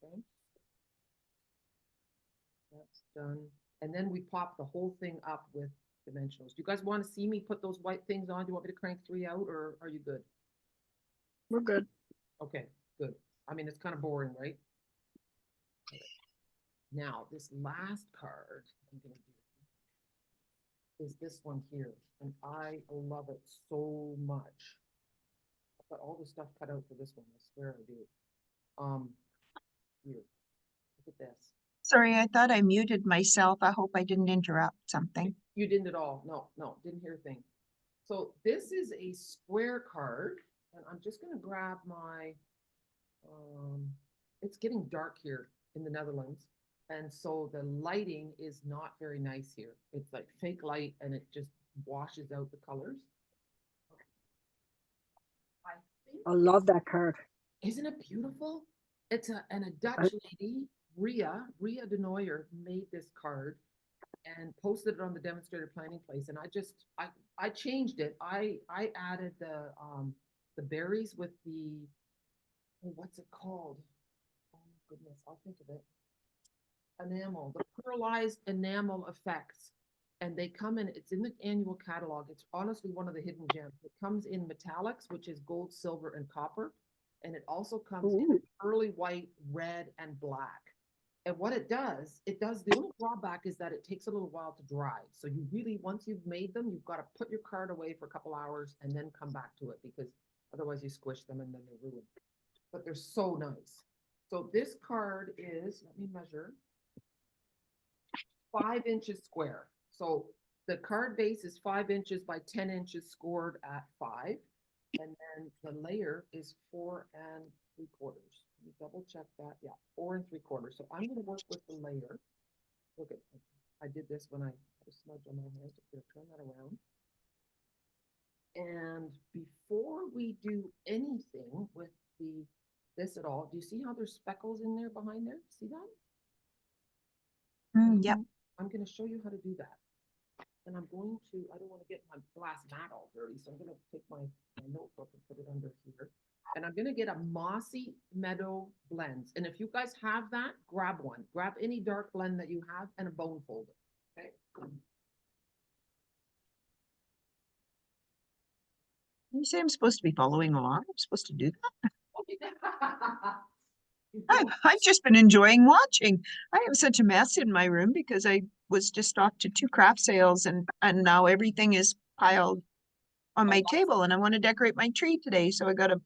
Okay. That's done. And then we pop the whole thing up with dimensionals. Do you guys want to see me put those white things on? Do you want me to crank 3 out, or are you good? We're good. Okay, good. I mean, it's kind of boring, right? Okay. Now, this last card I'm going to do is this one here, and I love it so much. I've got all the stuff cut out for this one. I swear I do. Here, look at this. Sorry, I thought I muted myself. I hope I didn't interrupt something. You didn't at all. No, didn't hear a thing. So this is a square card, and I'm just going to grab my, it's getting dark here in the Netherlands. And so the lighting is not very nice here. It's like fake light and it just washes out the colors. I think, I love that card. isn't it beautiful? It's a Dutch lady, Ria de Nooijer made this card and posted it on the demonstrator planning place. And I changed it. I added the berries with the, oh, what's it called? Oh my goodness, I'll think of it. Enamel, the pearlized enamel effects. And they come in, it's in the annual catalog. It's honestly one of the hidden gems. It comes in metallics, which is gold, silver, and copper. And it also comes in early white, red, and black. And what it does, the only drawback is that it takes a little while to dry. So you really, once you've made them, you've got to put your card away for a couple hours and then come back to it, because otherwise you squish them and then they're ruined. But they're so nice. So this card is, let me measure, 5 inches square. So the card base is 5 inches by 10 inches scored at 5. And then the layer is 4 3/4. Let me double check that. Yeah, 4 3/4. So I'm going to work with the layer. Look at, I did this when I had a smudge on my hands. I'm going to turn that around. And before we do anything with this at all, do you see how there's speckles in there behind there? See that? Yep. I'm going to show you how to do that. And I'm going to, I don't want to get my glass mat all dirty, so I'm going to take my notebook and put it under here. And I'm going to get a Mossy Meadow Blends. And if you guys have that, grab one. Grab any dark blend that you have and a bone folder. Okay. You say I'm supposed to be following along? I'm supposed to do that? I've just been enjoying watching. I have such a mess in my room because I was just off to 2 craft sales and now everything is piled on my table and I want to decorate my tree today. So I got to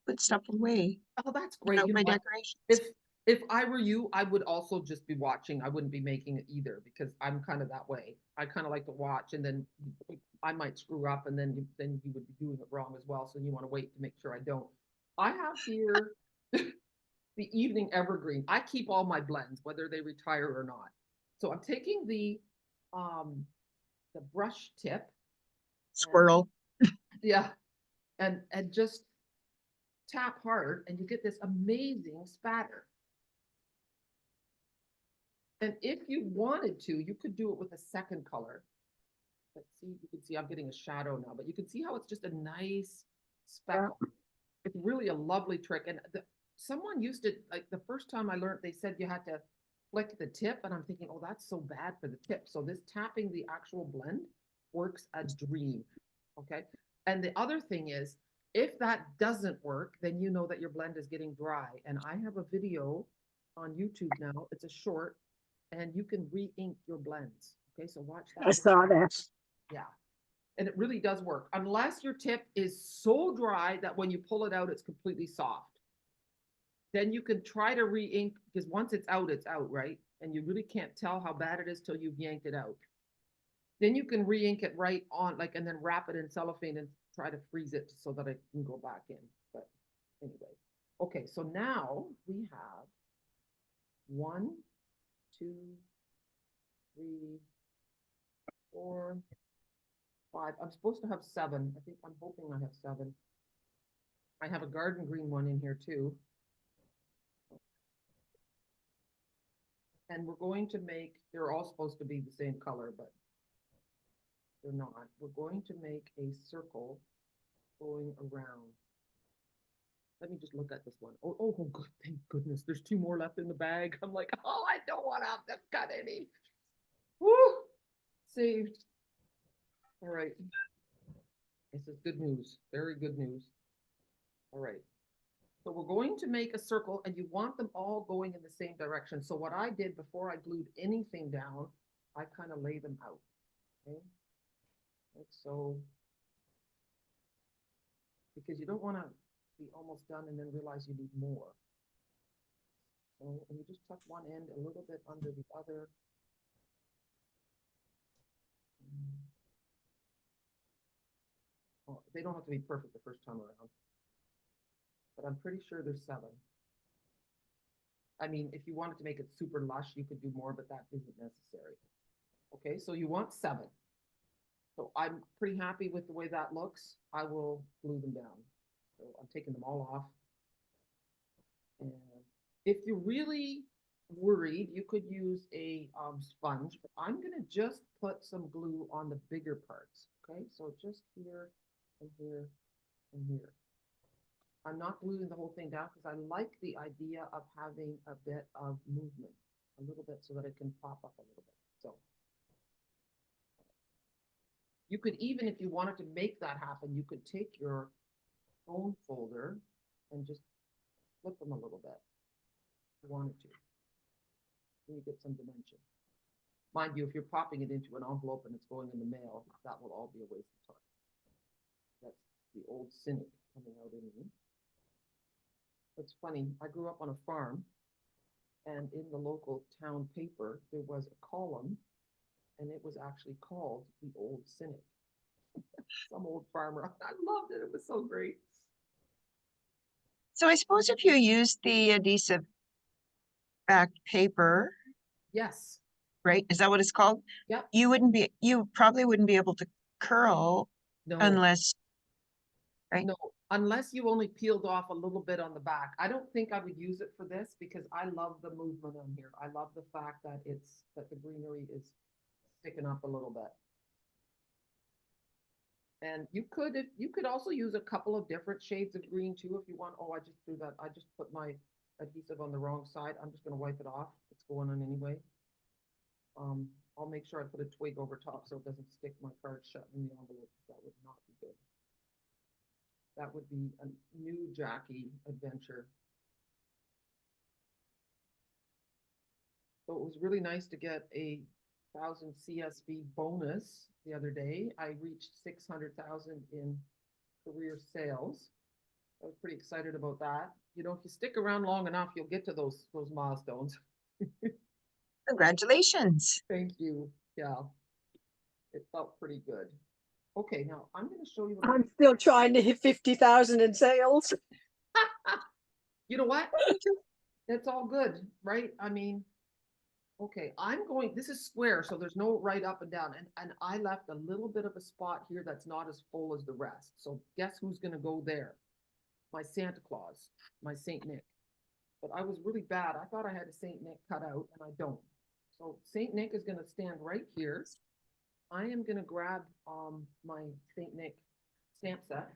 put stuff away. Oh, that's great. My decorations. If I were you, I would also just be watching. I wouldn't be making it either, because I'm kind of that way. I kind of like to watch, and then I might screw up, and then you would be doing it wrong as well. So you want to wait to make sure I don't. I have here the Evening Evergreen. I keep all my blends, whether they retire or not. So I'm taking the brush tip. Squirrel. Yeah, and just tap hard, and you get this amazing spatter. And if you wanted to, you could do it with a second color. Let's see, you can see I'm getting a shadow now, but you can see how it's just a nice speckle. Yeah. It's really a lovely trick. And someone used it, like the first time I learned, they said you had to flick the tip, and I'm thinking, oh, that's so bad for the tip. So this tapping the actual blend works a dream, okay? And the other thing is, if that doesn't work, then you know that your blend is getting dry. And I have a video on YouTube now. It's a short, and you can re-ink your blends. Okay, so watch that. I saw that. Yeah. And it really does work, unless your tip is so dry that when you pull it out, it's completely soft. Then you can try to re-ink, because once it's out, right? And you really can't tell how bad it is till you've yanked it out. Then you can re-ink it right on, like, and then wrap it in cellophane and try to freeze it so that it can go back in. But anyway, okay, so now we have 1, 2, 3, 4, 5. I'm supposed to have 7. I think I'm hoping I have 7. I have a garden green one in here too. And we're going to make, they're all supposed to be the same color, but they're not. We're going to make a circle going around. Let me just look at this one. Oh, good, thank goodness. There's 2 more left in the bag. I'm like, oh, I don't want to have to cut any. Woo! Saved. All right. This is good news. Very good news. All right. So we're going to make a circle, and you want them all going in the same direction. So what I did before I glued anything down, I kind of lay them out. Okay. Like so, because you don't want to be almost done and then realize you need more. So, and you just tuck one end a little bit under the other. Oh, they don't have to be perfect the first time around, but I'm pretty sure there's 7. I mean, if you wanted to make it super lush, you could do more, but that isn't necessary. Okay, so you want 7. So I'm pretty happy with the way that looks. I will glue them down. So I'm taking them all off. And if you're really worried, you could use a sponge, but I'm gonna just put some glue on the bigger parts. Okay, so just here and here and here. I'm not gluing the whole thing down because I like the idea of having a bit of movement, a little bit, so that it can pop up a little bit. So you could even, if you wanted to make that happen, you could take your phone folder and just flip them a little bit if you wanted to. Then you get some dimension. Mind you, if you're popping it into an envelope and it's going in the mail, that will all be a waste of time. That's the old cynic coming out in me. It's funny, I grew up on a farm, and in the local town paper, there was a column, and it was actually called The Old Cynic. Some old farmer. I loved it. It was so great. So I suppose if you use the adhesive back paper, Yes. right? Is that what it's called? Yep. You probably wouldn't be able to curl No. unless, right? No, unless you only peeled off a little bit on the back. I don't think I would use it for this because I love the movement on here. I love the fact that that the greenery is sticking up a little bit. And you could also use a couple of different shades of green too if you want. Oh, I just threw that. I just put my adhesive on the wrong side. I'm just going to wipe it off. It's going on anyway. I'll make sure I put a twig over top so it doesn't stick my card shut in the envelope. That would not be good. That would be a new Jackie adventure. So it was really nice to get a 1,000 CSV bonus the other day. I reached 600,000 in career sales. I was pretty excited about that. You know, if you stick around long enough, you'll get to those milestones. Congratulations. Thank you. Yeah, it felt pretty good. Okay, now I'm going to show you. I'm still trying to hit 50,000 in sales. You know what? That's all good, right? I mean, okay, this is square, so there's no right up and down. And I left a little bit of a spot here that's not as full as the rest. So guess who's going to go there? My Santa Claus, my Saint Nick. But I was really bad. I thought I had a Saint Nick cut out, and I don't. So Saint Nick is going to stand right here. I am going to grab my Saint Nick stamp set.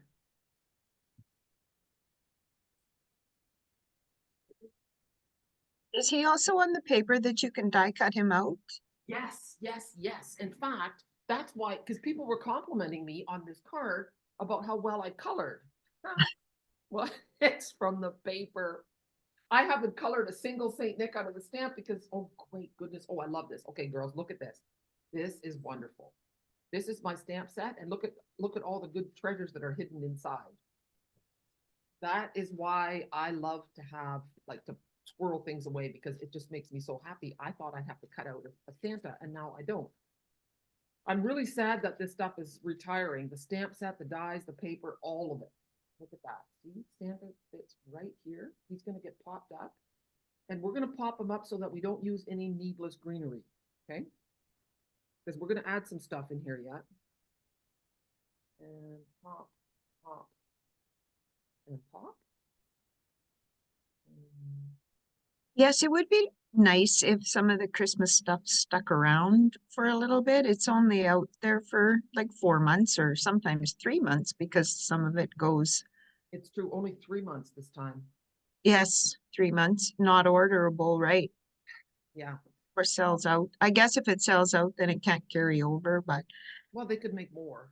Is he also on the paper that you can die cut him out? Yes, yes, yes. In fact, that's why, because people were complimenting me on this card about how well I colored. Well, it's from the paper. I haven't colored a single Saint Nick out of the stamp because, oh, great goodness. Oh, I love this. Okay, girls, look at this. This is wonderful. This is my stamp set, and look at all the good treasures that are hidden inside. That is why I love to have like to squirrel things away because it just makes me so happy. I thought I'd have to cut out a Santa, and now I don't. I'm really sad that this stuff is retiring. The stamp set, the dies, the paper, all of it. Look at that. See, Santa fits right here. He's going to get popped up. And we're going to pop them up so that we don't use any needless greenery. Okay? Because we're going to add some stuff in here yet. And pop, pop, and pop. And Yes, it would be nice if some of the Christmas stuff stuck around for a little bit. It's only out there for like 4 months or sometimes 3 months because some of it goes, it's true, only 3 months this time. yes, 3 months, not orderable, right? Yeah. Or sells out. I guess if it sells out, then it can't carry over, but Well, they could make more.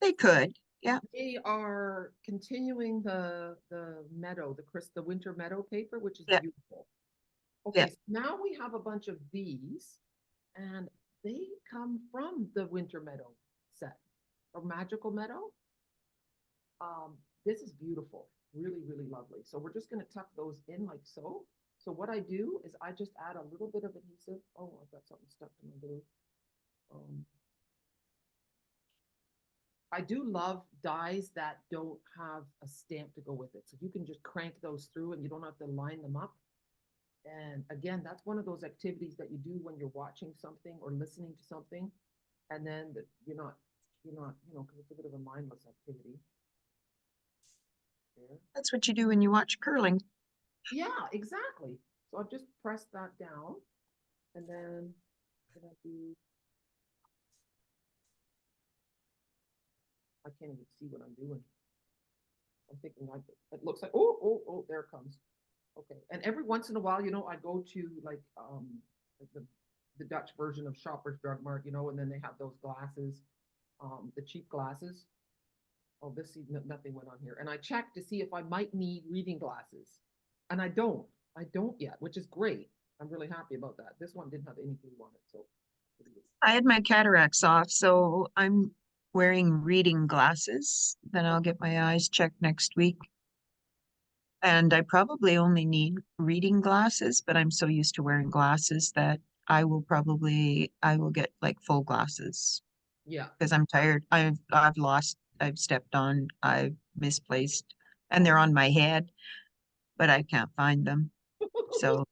they could. Yeah. They are continuing the meadow, the winter meadow paper, which is Yeah. beautiful. Yeah. Okay, so now we have a bunch of these, and they come from the winter meadow set or magical meadow. This is beautiful, really, really lovely. So we're just going to tuck those in like so. So what I do is I just add a little bit of adhesive. Oh, I've got something stuck to my glue. I do love dies that don't have a stamp to go with it. So you can just crank those through and you don't have to line them up. And again, that's one of those activities that you do when you're watching something or listening to something. And then you're not, because it's a bit of a mindless activity. There. That's what you do when you watch curling. Yeah, exactly. So I've just pressed that down and then I'm gonna do, I can't even see what I'm doing. I'm thinking like it looks like, oh, there it comes. Okay. And every once in a while, I go to like the the Dutch version of Shoppers Drug Mart, and then they have those glasses, the cheap glasses. Oh, nothing went on here. And I checked to see if I might need reading glasses. And I don't. I don't yet, which is great. I'm really happy about that. This one didn't have any glue on it, so I had my cataracts off, so I'm wearing reading glasses. Then I'll get my eyes checked next week. And I probably only need reading glasses, but I'm so used to wearing glasses that I will get like full glasses yeah. because I'm tired. I've lost, I've stepped on, I've misplaced, and they're on my head, but I can't find them. So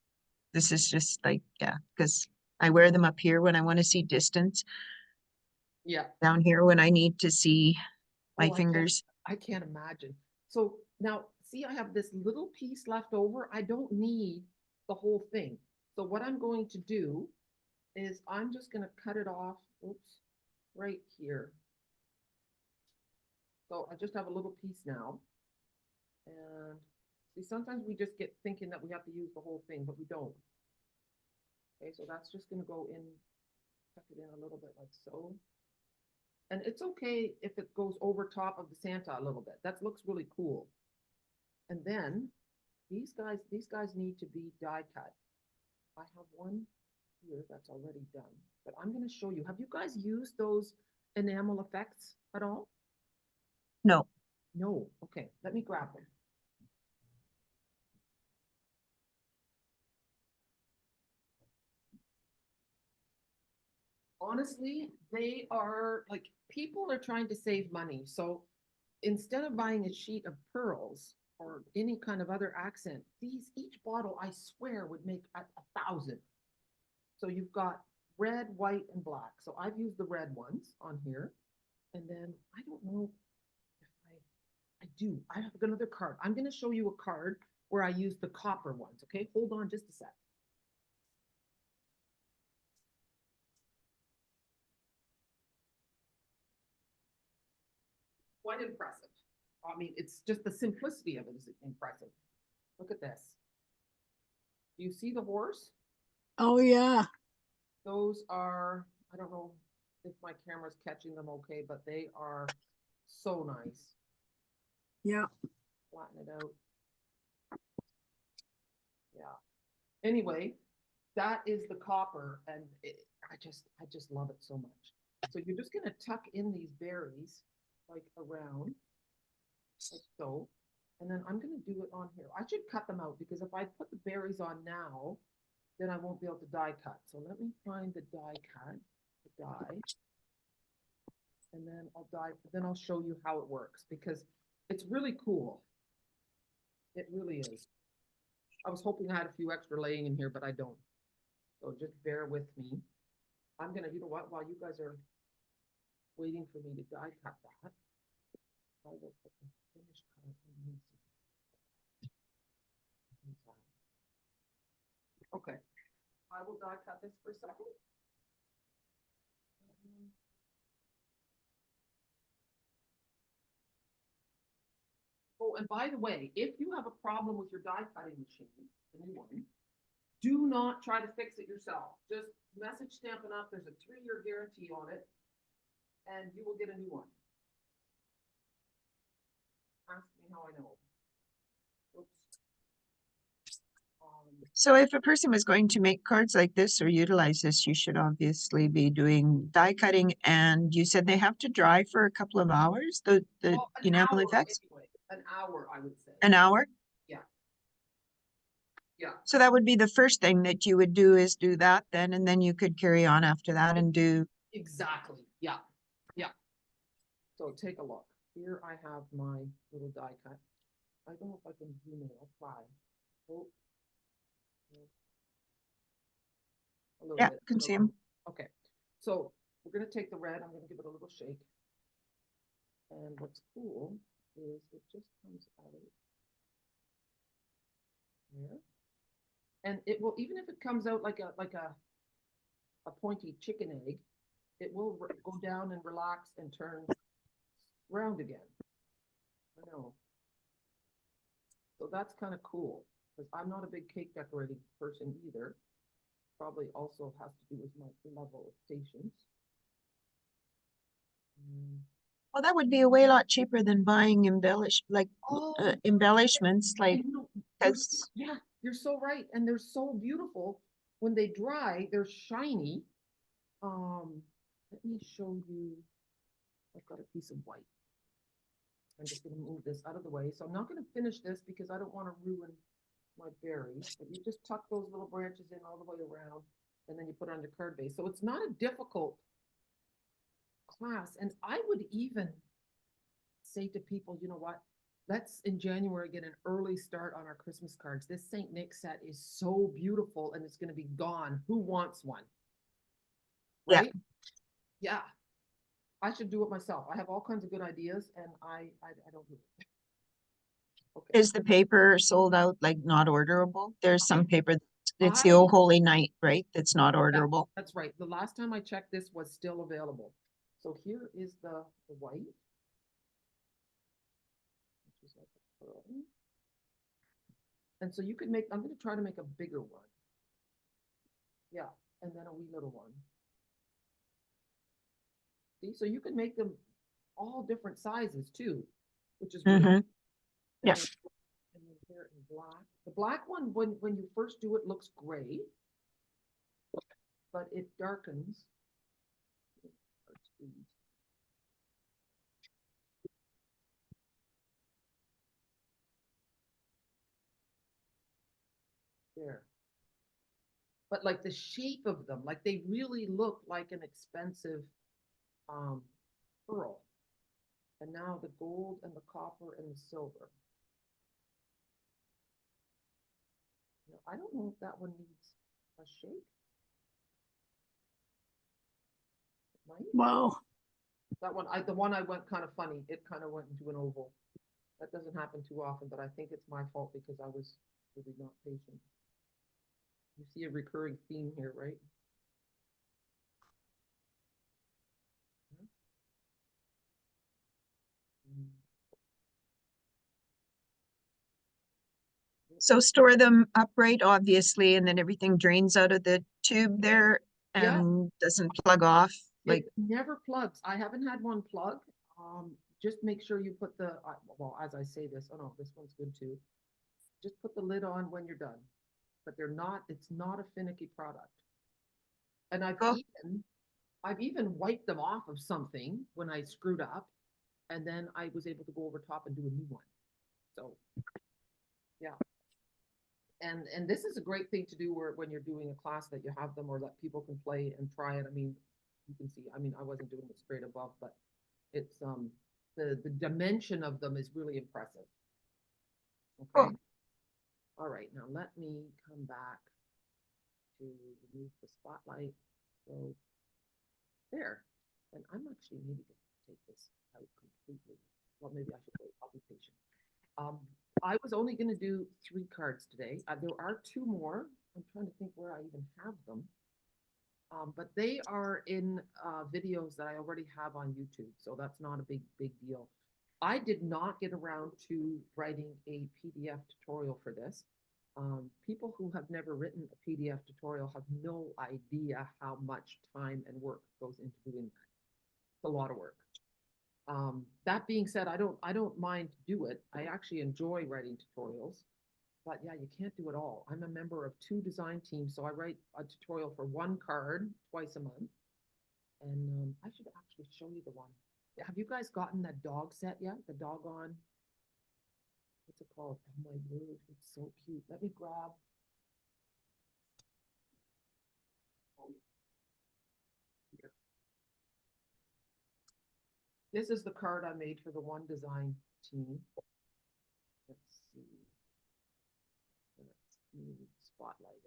this is just like, yeah, because I wear them up here when I want to see distance, Yeah. down here when I need to see my Oh, fingers. I can't imagine. So now, see, I have this little piece left over. I don't need the whole thing. So what I'm going to do is I'm just going to cut it off. Oops, right here. So I just have a little piece now. And see, sometimes we just get thinking that we have to use the whole thing, but we don't. Okay, so that's just going to go in, tuck it in a little bit like so. And it's okay if it goes over top of the Santa a little bit. That looks really cool. And then these guys need to be die cut. I have one here that's already done, but I'm going to show you. Have you guys used those enamel effects at all? No, No. Okay, let me grab them. Honestly, they are like people are trying to save money. So instead of buying a sheet of pearls or any kind of other accent, each bottle, I swear, would make a 1,000. So you've got red, white, and black. So I've used the red ones on here. And then I don't know if I do. I have another card. I'm going to show you a card where I use the copper ones. Okay, hold on just a sec. Quite impressive. I mean, it's just the simplicity of it is impressive. Look at this. Do you see the horse? Oh, yeah. Those are, I don't know if my camera's catching them okay, but they are so nice. Yeah. Flatten it out. Yeah. Anyway, that is the copper, and I just love it so much. So you're just gonna tuck in these berries like around, like so. And then I'm gonna do it on here. I should cut them out because if I put the berries on now, then I won't be able to die cut. So let me find the die cut, the die. And then I'll show you how it works because it's really cool. It really is. I was hoping I had a few extra laying in here, but I don't. So just bear with me. I'm gonna, you know what, while you guys are waiting for me to die cut that, I will put the finished cut underneath. Okay, I will die cut this for a second. Oh, and by the way, if you have a problem with your die cutting machine, the new one, do not try to fix it yourself. Just message Stampin' Up. There's a 3-year guarantee on it, and you will get a new one. Ask me how I know. Oops. So if a person was going to make cards like this or utilize this, you should obviously be doing die cutting, and you said they have to dry for a couple of hours, the Well, an enamel hour effects? anyway. An hour, I would say. An hour? Yeah. Yeah. So that would be the first thing that you would do is do that then, and then you could carry on after that and do. Exactly. Yeah. Yeah. So take a look. Here I have my little die cut. I don't know if I can zoom in. I'll try. Oh. A little Yeah, bit. can see 'em. Okay. So we're gonna take the red. I'm gonna give it a little shake. And what's cool is it just comes out here. And it will, even if it comes out like a pointy chicken egg, it will go down and relax and turn round again. I know. So that's kind of cool because I'm not a big cake decorating person either. Probably also has to do with my level of patience. Well, that would be a way a lot cheaper than buying Oh, embellishments, I like, know. because Yeah, you're so right. And they're so beautiful. When they dry, they're shiny. Let me show you. I've got a piece of white. I'm just going to move this out of the way. So I'm not going to finish this because I don't want to ruin my berries. But you just tuck those little branches in all the way around, and then you put it on your card base. So it's not a difficult class. And I would even say to people, you know what? Let's in January get an early start on our Christmas cards. This St. Nick set is so beautiful and it's going to be gone. Who wants one? Yeah. Right? Yeah. I should do it myself. I have all kinds of good ideas and I don't do it. Okay. is the paper sold out, like not orderable? There's some paper, it's the I- Oh Holy Night, right? That's not orderable. That's right. The last time I checked, this was still available. So here is the white. Which is like a pearl. And so you could make, I'm going to try to make a bigger one. Yeah. And then a wee little one. See, so you can make them all different sizes too, which is really Mhm. Yeah. And then here in black. The black one, when you first do it, looks gray, but it darkens. There. But like the shape of them, like they really look like an expensive pearl. And now the gold and the copper and the silver. Now, I don't know if that one needs a shake. Might. Wow. That one, the one I went kind of funny. It kind of went into an oval. That doesn't happen too often, but I think it's my fault because I was really not patient. You see a recurring theme here, right? So store them upright, obviously, and then everything drains out of the tube there Yeah. and doesn't plug off. Like, It never plugs. I haven't had one plug. Just make sure you put the, well, as I say this, oh no, this one's good too. Just put the lid on when you're done. But it's not a finicky product. And I've Oh. even I've even wiped them off of something when I screwed up, and then I was able to go over top and do a new one. So, yeah. And this is a great thing to do where when you're doing a class that you have them or that people can play and try it. I mean, you can see, I mean, I wasn't doing it straight above, but it's the dimension of them is really impressive. Okay. All right, now let me come back to remove the spotlight. So there. And I'm actually maybe going to take this out completely. Well, maybe I should wait. I'll be patient. I was only going to do 3 cards today. There are 2 more. I'm trying to think where I even have them. But they are in videos that I already have on YouTube, so that's not a big deal. I did not get around to writing a PDF tutorial for this. People who have never written a PDF tutorial have no idea how much time and work goes into doing that. It's a lot of work. That being said, I don't mind to do it. I actually enjoy writing tutorials, but yeah, you can't do it all. I'm a member of 2 design teams, so I write a tutorial for 1 card twice a month. And I should actually show you the one. Have you guys gotten that dog set yet? The doggone, what's it called? Oh my word, it's so cute. Let me grab. Oh, here. This is the card I made for the 1 design team. Let's see. Spotlight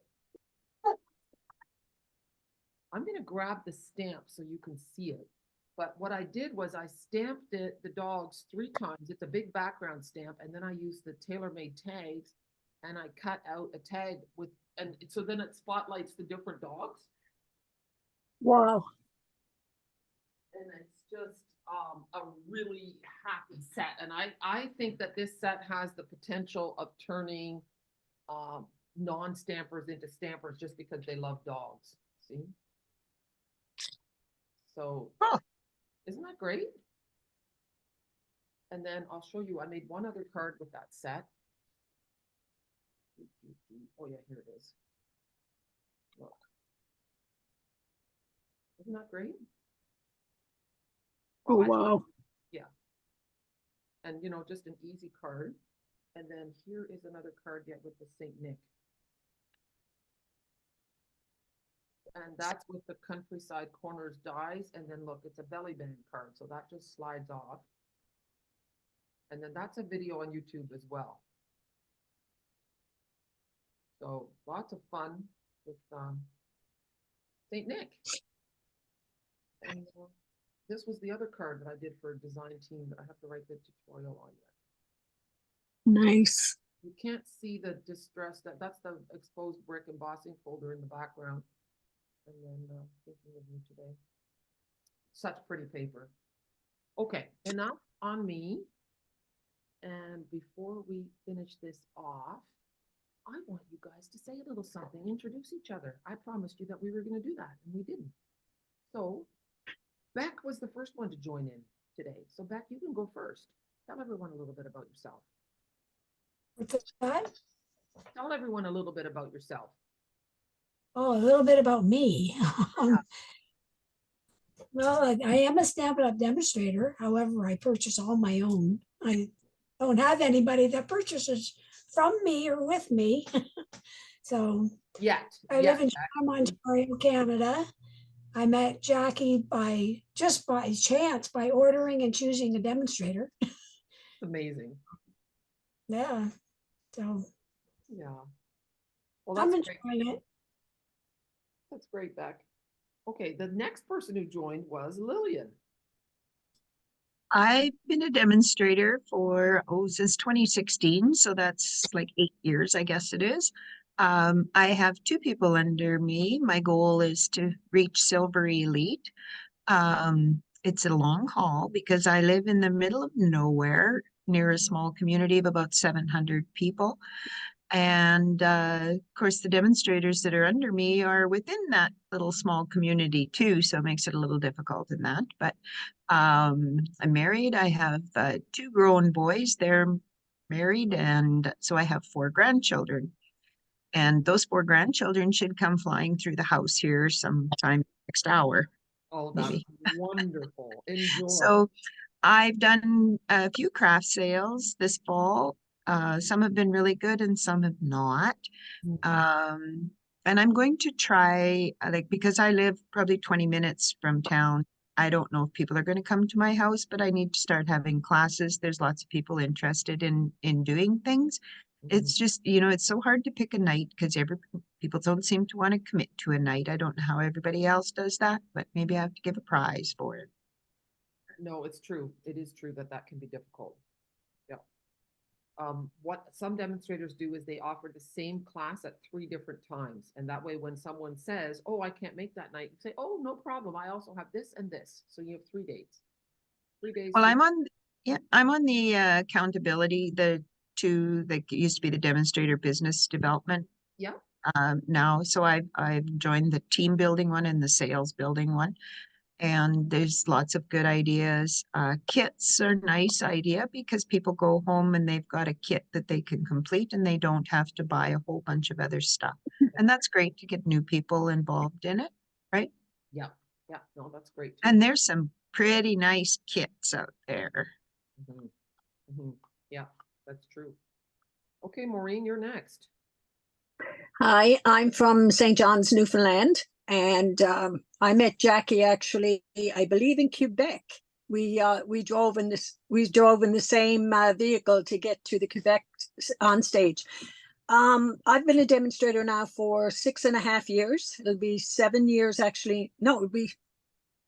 it. I'm going to grab the stamp so you can see it. But what I did was I stamped the dogs 3 times. It's a big background stamp. And then I used the tailor-made tags and I cut out a tag with, and so then it spotlights the different dogs. Wow. And it's just a really happy set. And I think that this set has the potential of turning non-stampers into stampers just because they love dogs. See? So, isn't that great? And then I'll show you, I made 1 other card with that set. Oh yeah, here it is. Look. Isn't that great? Oh, wow. Yeah. And you know, just an easy card. And then here is another card yet with the Saint Nick. And that's with the Countryside Corners dies. And then look, it's a belly band card. So that just slides off. And then that's a video on YouTube as well. So lots of fun with Saint Nick. And this was the other card that I did for a design team that I have to write the tutorial on yet. Nice. You can't see the distress, that's the exposed brick embossing folder in the background. And then thinking of you today. Such pretty paper. Okay, enough on me. And before we finish this off, I want you guys to say a little something, introduce each other. I promised you that we were going to do that, and we didn't. So Beck was the first one to join in today. So Beck, you can go first. Tell everyone a little bit about yourself. What's that? Tell everyone a little bit about yourself. Oh, a little bit about me. Well, I am a Stampin' Up! Demonstrator. However, I purchase all my own. I don't have anybody that purchases from me or with me. So I live in Chatham, Ontario, Canada. I met Jackie just by chance by ordering and choosing a demonstrator. Amazing. Yeah. So Yeah. Well, I'm that's great. enjoying it. That's great, Beck. Okay, the next person who joined was Lillian. I've been a demonstrator for, since 2016. So that's like 8 years, I guess it is. I have 2 people under me. My goal is to reach Silver Elite. It's a long haul because I live in the middle of nowhere near a small community of about 700 people. And of course, the demonstrators that are under me are within that little small community too, so it makes it a little difficult in that. But I'm married. I have 2 grown boys. They're married, and so I have 4 grandchildren. And those 4 grandchildren should come flying through the house here sometime next hour. Oh, that's maybe. wonderful. Enjoy. So I've done a few craft sales this fall. Some have been really good and some have not. Mhm. And I'm going to try, like, because I live probably 20 minutes from town. I don't know if people are going to come to my house, but I need to start having classes. There's lots of people interested in doing things. It's just, it's so hard to pick a night because people don't seem to want to commit to a night. I don't know how everybody else does that, but maybe I have to give a prize for it. No, it's true. It is true that that can be difficult. Yeah. What some demonstrators do is they offer the same class at 3 different times. And that way, when someone says, oh, I can't make that night, you say, oh, no problem. I also have this and this. So you have 3 days. 3 days. Well, I'm on the accountability, the two that used to be the demonstrator business development Yeah. now. So I've joined the team building one and the sales building one. And there's lots of good ideas. Kits are a nice idea because people go home and they've got a kit that they can complete and they don't have to buy a whole bunch of other stuff. And that's great to get new people involved in it, right? Yeah. Yeah. No, that's great too. And there's some pretty nice kits out there. Mhm. Mhm. Yeah, that's true. Okay, Maureen, you're next. Hi, I'm from St. John's, Newfoundland, and I met Jackie actually, I believe, in Quebec. We drove in the same vehicle to get to the Quebec on stage. I've been a demonstrator now for 6.5 years. It'll be 7 years actually. No,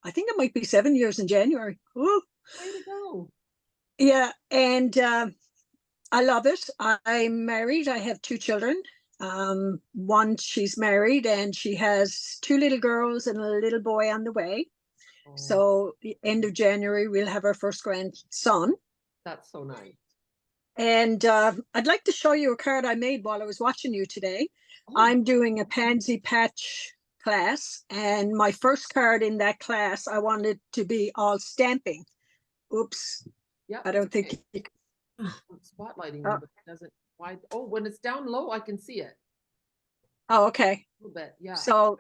I think it might be 7 years in January. Ooh. Way to go. Yeah, and I love it. I'm married. I have 2 children. One, she's married and she has 2 little girls and a little boy on the way. Oh, So the end of January, we'll have our first grandson. that's so nice. And I'd like to show you a card I made while I was watching you today. Oh, I'm doing a pansy patch class, and my first card in that class, I wanted to be all stamping. Oops, yeah. I don't think. I'm spotlighting you, but it doesn't. Why? Oh, when it's down low, I can see it Oh, okay. a little bit. Yeah. So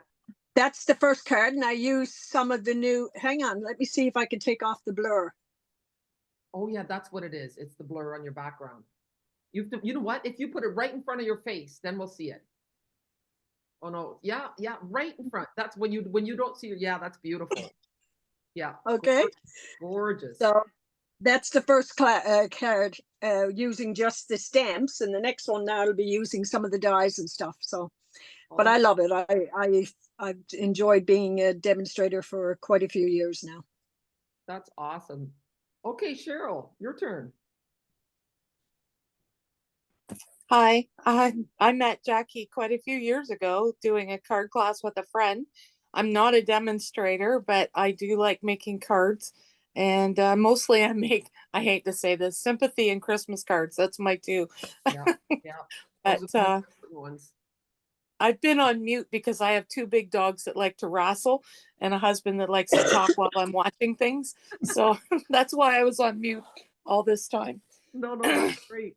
that's the first card, and I use some of the new. Hang on, let me see if I can take off the blur. Oh, yeah, that's what it is. It's the blur on your background. You know what? If you put it right in front of your face, then we'll see it. Oh no, yeah, yeah, right in front. That's when you don't see your. Yeah, that's beautiful. Yeah. Okay. Gorgeous. So that's the first card using just the stamps, and the next one now will be using some of the dies and stuff. So, but I love it. I've enjoyed being a demonstrator for quite a few years now. That's awesome. Okay, Cheryl, your turn. Hi, I met Jackie quite a few years ago doing a card class with a friend. I'm not a demonstrator, but I do like making cards. And mostly I hate to say this, sympathy and Christmas cards. That's my two. Yeah, yeah. Those But are the good ones. I've been on mute because I have 2 big dogs that like to wrestle and a husband that likes to talk while I'm watching things. So that's why I was on mute all this time. No, that's great.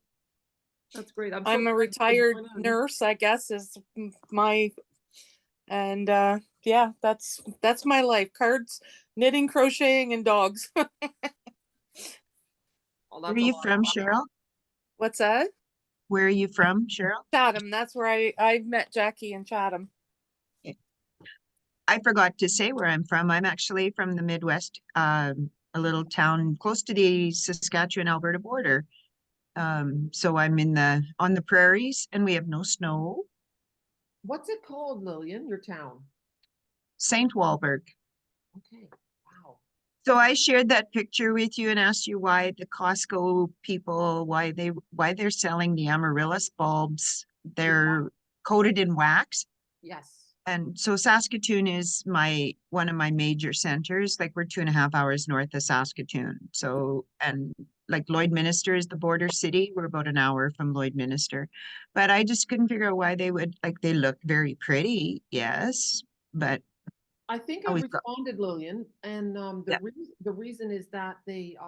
That's great. I'm a retired nurse, I guess, is my, and yeah, that's my life. Cards, knitting, crocheting, and dogs. Oh, Where are you from, Cheryl? What's that? Where are you from, Cheryl? Chatham. That's where I met Jackie in Chatham. I forgot to say where I'm from. I'm actually from the Midwest, a little town close to the Saskatchewan-Alberta border. So I'm on the prairies and we have no snow. What's it called, Lillian, your town? St. Walburg. Okay. Wow. So I shared that picture with you and asked you why the Costco people, why they're selling the amaryllis bulbs. They're coated in wax. Yes. And so Saskatoon is one of my major centers. Like we're 2.5 hours north of Saskatoon. So, and like Lloydminster is the border city. We're about an hour from Lloydminster. But I just couldn't figure out why they look very pretty, yes, but I think I responded, Lillian, and the reason is that they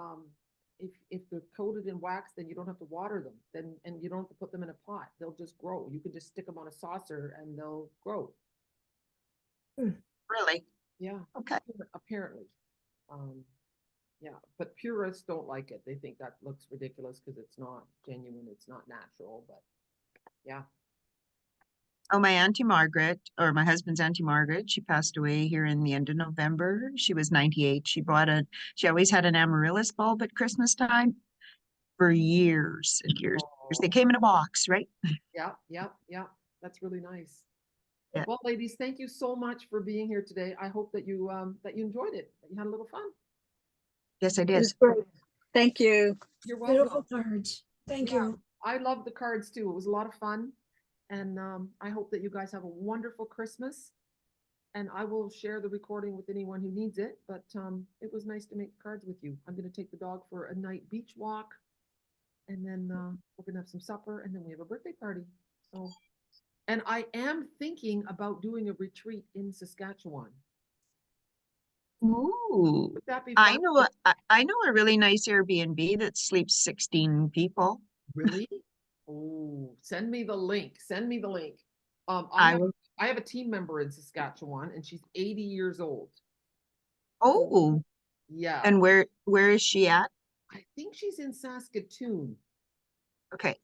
if they're coated in wax, then you don't have to water them, and you don't have to put them in a pot. They'll just grow. You can just stick them on a saucer and they'll grow. Really? Yeah. Okay. Apparently. Yeah, but purists don't like it. They think that looks ridiculous because it's not genuine, it's not natural, but yeah. Oh, my Auntie Margaret, or my husband's Auntie Margaret, she passed away here in the end of November. She was 98. She always had an amaryllis bulb at Christmas time for years and years. They Oh, came in a box, right? yeah, yeah, yeah. That's really nice. Yeah. Well, ladies, thank you so much for being here today. I hope that you enjoyed it, that you had a little fun. Yes, I It did. was great. Thank you. You're Beautiful welcome. cards. Thank Yeah, you. I love the cards too. It was a lot of fun. And I hope that you guys have a wonderful Christmas. And I will share the recording with anyone who needs it. But it was nice to make the cards with you. I'm going to take the dog for a night beach walk. And then we're going to have some supper. And then we have a birthday party. So, and I am thinking about doing a retreat in Saskatchewan. Ooh, Would that be I fun? know I know a really nice Airbnb that sleeps 16 people. Really? Oh, send me the link. Send me the link. I will. I have a team member in Saskatchewan and she's 80 years old. Oh, Yeah. and where is she at? I think she's in Saskatoon. Okay.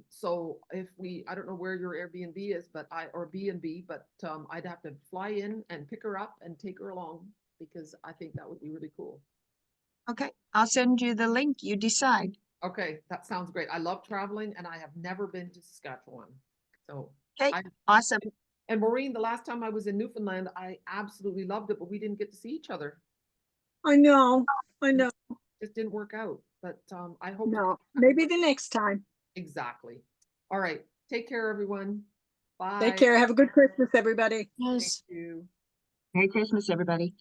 So if I don't know where your Airbnb is, or B&B, but I'd have to fly in and pick her up and take her along because I think that would be really cool. Okay. I'll send you the link. You decide. Okay, that sounds great. I love traveling and I have never been to Saskatchewan. So Okay. I Awesome. and Maureen, the last time I was in Newfoundland, I absolutely loved it, but we didn't get to see each other. I know. I know. Just didn't work out. But I hope to No, maybe the next time. exactly. All right. Take care, everyone. Take Bye. care. Have a good Christmas, everybody. Thank Yes. you. Merry Christmas, everybody.